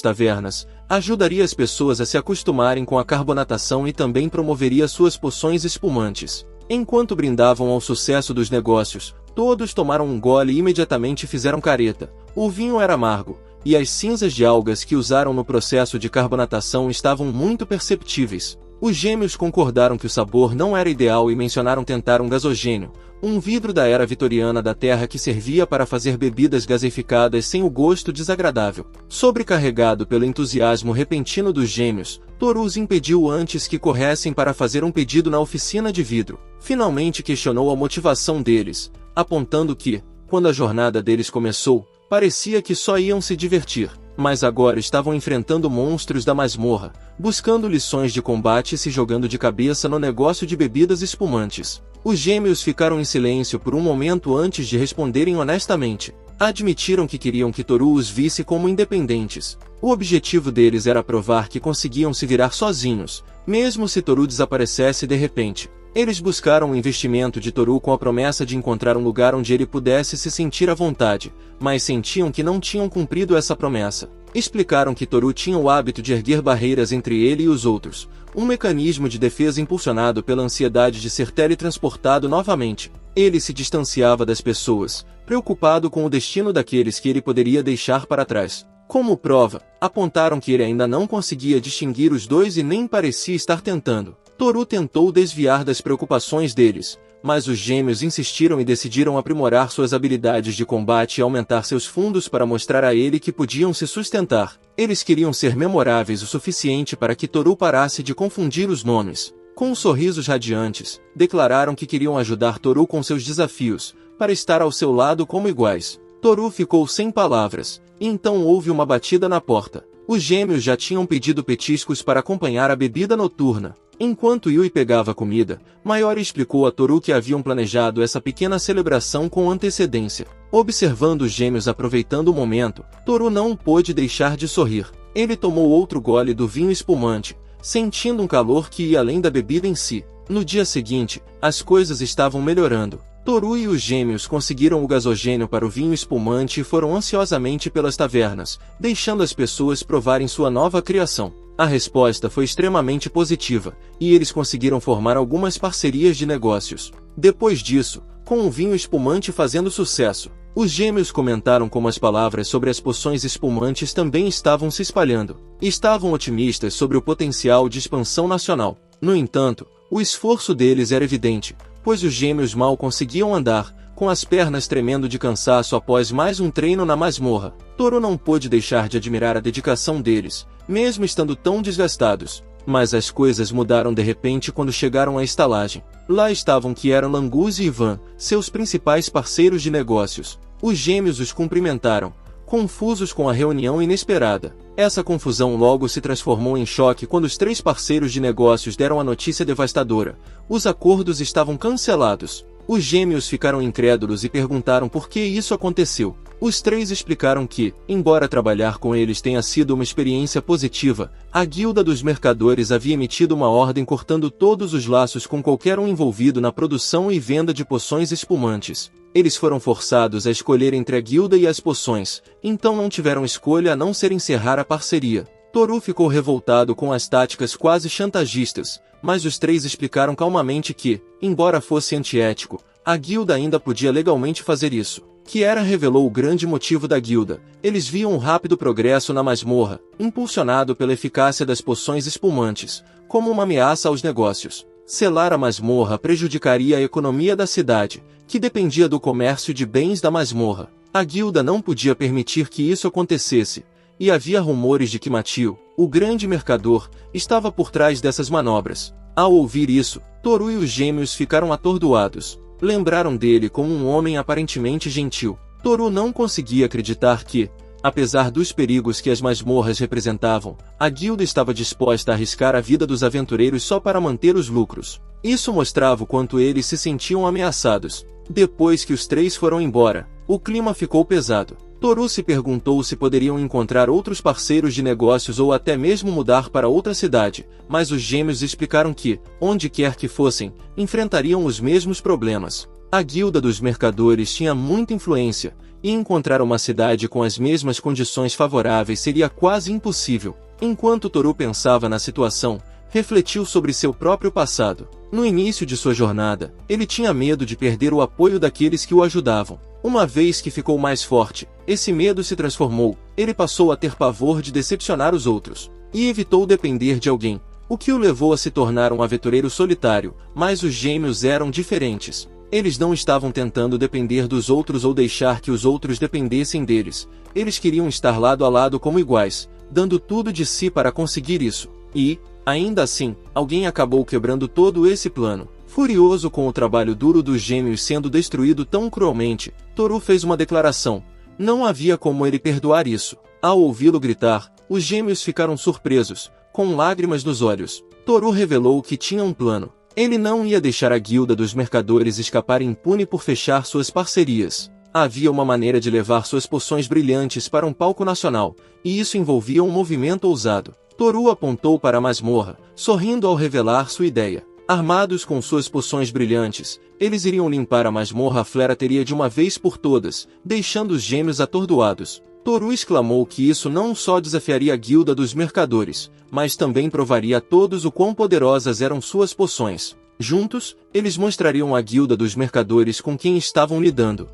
tavernas, ajudaria as pessoas a se acostumarem com a carbonatação e também promoveria suas poções espumantes. Enquanto brindavam ao sucesso dos negócios, todos tomaram um gole e imediatamente fizeram careta. O vinho era amargo, e as cinzas de algas que usaram no processo de carbonatação estavam muito perceptíveis. Os gêmeos concordaram que o sabor não era ideal e mencionaram tentar um gasogênio, um vidro da era vitoriana da Terra que servia para fazer bebidas gaseificadas sem o gosto desagradável. Sobrecarregado pelo entusiasmo repentino dos gêmeos, Toru os impediu antes que corressem para fazer um pedido na oficina de vidro. Finalmente questionou a motivação deles, apontando que, quando a jornada deles começou, parecia que só iam se divertir, mas agora estavam enfrentando monstros da masmorra, buscando lições de combate e se jogando de cabeça no negócio de bebidas espumantes. Os gêmeos ficaram em silêncio por um momento antes de responderem honestamente. Admitiram que queriam que Toru os visse como independentes. O objetivo deles era provar que conseguiam se virar sozinhos, mesmo se Toru desaparecesse de repente. Eles buscaram o investimento de Toru com a promessa de encontrar um lugar onde ele pudesse se sentir à vontade, mas sentiam que não tinham cumprido essa promessa. Explicaram que Toru tinha o hábito de erguer barreiras entre ele e os outros, um mecanismo de defesa impulsionado pela ansiedade de ser teletransportado novamente. Ele se distanciava das pessoas, preocupado com o destino daqueles que ele poderia deixar para trás. Como prova, apontaram que ele ainda não conseguia distinguir os dois e nem parecia estar tentando. Toru tentou desviar das preocupações deles, mas os gêmeos insistiram e decidiram aprimorar suas habilidades de combate e aumentar seus fundos para mostrar a ele que podiam se sustentar. Eles queriam ser memoráveis o suficiente para que Toru parasse de confundir os nomes. Com sorrisos radiantes, declararam que queriam ajudar Toru com seus desafios, para estar ao seu lado como iguais. Toru ficou sem palavras, e então houve uma batida na porta. Os gêmeos já tinham pedido petiscos para acompanhar a bebida noturna. Enquanto Yui pegava comida, Mayori explicou a Toru que haviam planejado essa pequena celebração com antecedência. Observando os gêmeos aproveitando o momento, Toru não pôde deixar de sorrir. Ele tomou outro gole do vinho espumante, sentindo um calor que ia além da bebida em si. No dia seguinte, as coisas estavam melhorando. Toru e os gêmeos conseguiram o gasogênio para o vinho espumante e foram ansiosamente pelas tavernas, deixando as pessoas provarem sua nova criação. A resposta foi extremamente positiva, e eles conseguiram formar algumas parcerias de negócios. Depois disso, com o vinho espumante fazendo sucesso, os gêmeos comentaram como as palavras sobre as poções espumantes também estavam se espalhando. Estavam otimistas sobre o potencial de expansão nacional. No entanto, o esforço deles era evidente, pois os gêmeos mal conseguiam andar, com as pernas tremendo de cansaço após mais um treino na masmorra. Toru não pôde deixar de admirar a dedicação deles, mesmo estando tão desgastados. Mas as coisas mudaram de repente quando chegaram à estalagem. Lá estavam Kieran Langus e Ivan, seus principais parceiros de negócios. Os gêmeos os cumprimentaram, confusos com a reunião inesperada. Essa confusão logo se transformou em choque quando os três parceiros de negócios deram a notícia devastadora. Os acordos estavam cancelados. Os gêmeos ficaram incrédulos e perguntaram por que isso aconteceu. Os três explicaram que, embora trabalhar com eles tenha sido uma experiência positiva, a Guilda dos Mercadores havia emitido uma ordem cortando todos os laços com qualquer um envolvido na produção e venda de poções espumantes. Eles foram forçados a escolher entre a guilda e as poções, então não tiveram escolha a não ser encerrar a parceria. Toru ficou revoltado com as táticas quase chantagistas, mas os três explicaram calmamente que, embora fosse antiético, a guilda ainda podia legalmente fazer isso. Kiera revelou o grande motivo da guilda. Eles viam um rápido progresso na masmorra, impulsionado pela eficácia das poções espumantes, como uma ameaça aos negócios. Selar a masmorra prejudicaria a economia da cidade, que dependia do comércio de bens da masmorra. A guilda não podia permitir que isso acontecesse, e havia rumores de que Matio, o grande mercador, estava por trás dessas manobras. Ao ouvir isso, Toru e os gêmeos ficaram atordoados. Lembraram dele como um homem aparentemente gentil. Toru não conseguia acreditar que, apesar dos perigos que as masmorras representavam, a guilda estava disposta a arriscar a vida dos aventureiros só para manter os lucros. Isso mostrava o quanto eles se sentiam ameaçados. Depois que os três foram embora, o clima ficou pesado. Toru se perguntou se poderiam encontrar outros parceiros de negócios ou até mesmo mudar para outra cidade, mas os gêmeos explicaram que, onde quer que fossem, enfrentariam os mesmos problemas. A Guilda dos Mercadores tinha muita influência, e encontrar uma cidade com as mesmas condições favoráveis seria quase impossível. Enquanto Toru pensava na situação, refletiu sobre seu próprio passado. No início de sua jornada, ele tinha medo de perder o apoio daqueles que o ajudavam. Uma vez que ficou mais forte, esse medo se transformou. Ele passou a ter pavor de decepcionar os outros, e evitou depender de alguém, o que o levou a se tornar um aventureiro solitário. Mas os gêmeos eram diferentes. Eles não estavam tentando depender dos outros ou deixar que os outros dependessem deles. Eles queriam estar lado a lado como iguais, dando tudo de si para conseguir isso. E, ainda assim, alguém acabou quebrando todo esse plano. Furioso com o trabalho duro dos gêmeos sendo destruído tão cruelmente, Toru fez uma declaração. Não havia como ele perdoar isso. Ao ouvi-lo gritar, os gêmeos ficaram surpresos, com lágrimas nos olhos. Toru revelou que tinha um plano. Ele não ia deixar a Guilda dos Mercadores escapar impune por fechar suas parcerias. Havia uma maneira de levar suas poções brilhantes para um palco nacional, e isso envolvia um movimento ousado. Toru apontou para a masmorra, sorrindo ao revelar sua ideia. Armados com suas poções brilhantes, eles iriam limpar a masmorra. A Flera teria de uma vez por todas, deixando os gêmeos atordoados. Toru exclamou que isso não só desafiaria a Guilda dos Mercadores, mas também provaria a todos o quão poderosas eram suas poções. Juntos, eles mostrariam à Guilda dos Mercadores com quem estavam lidando.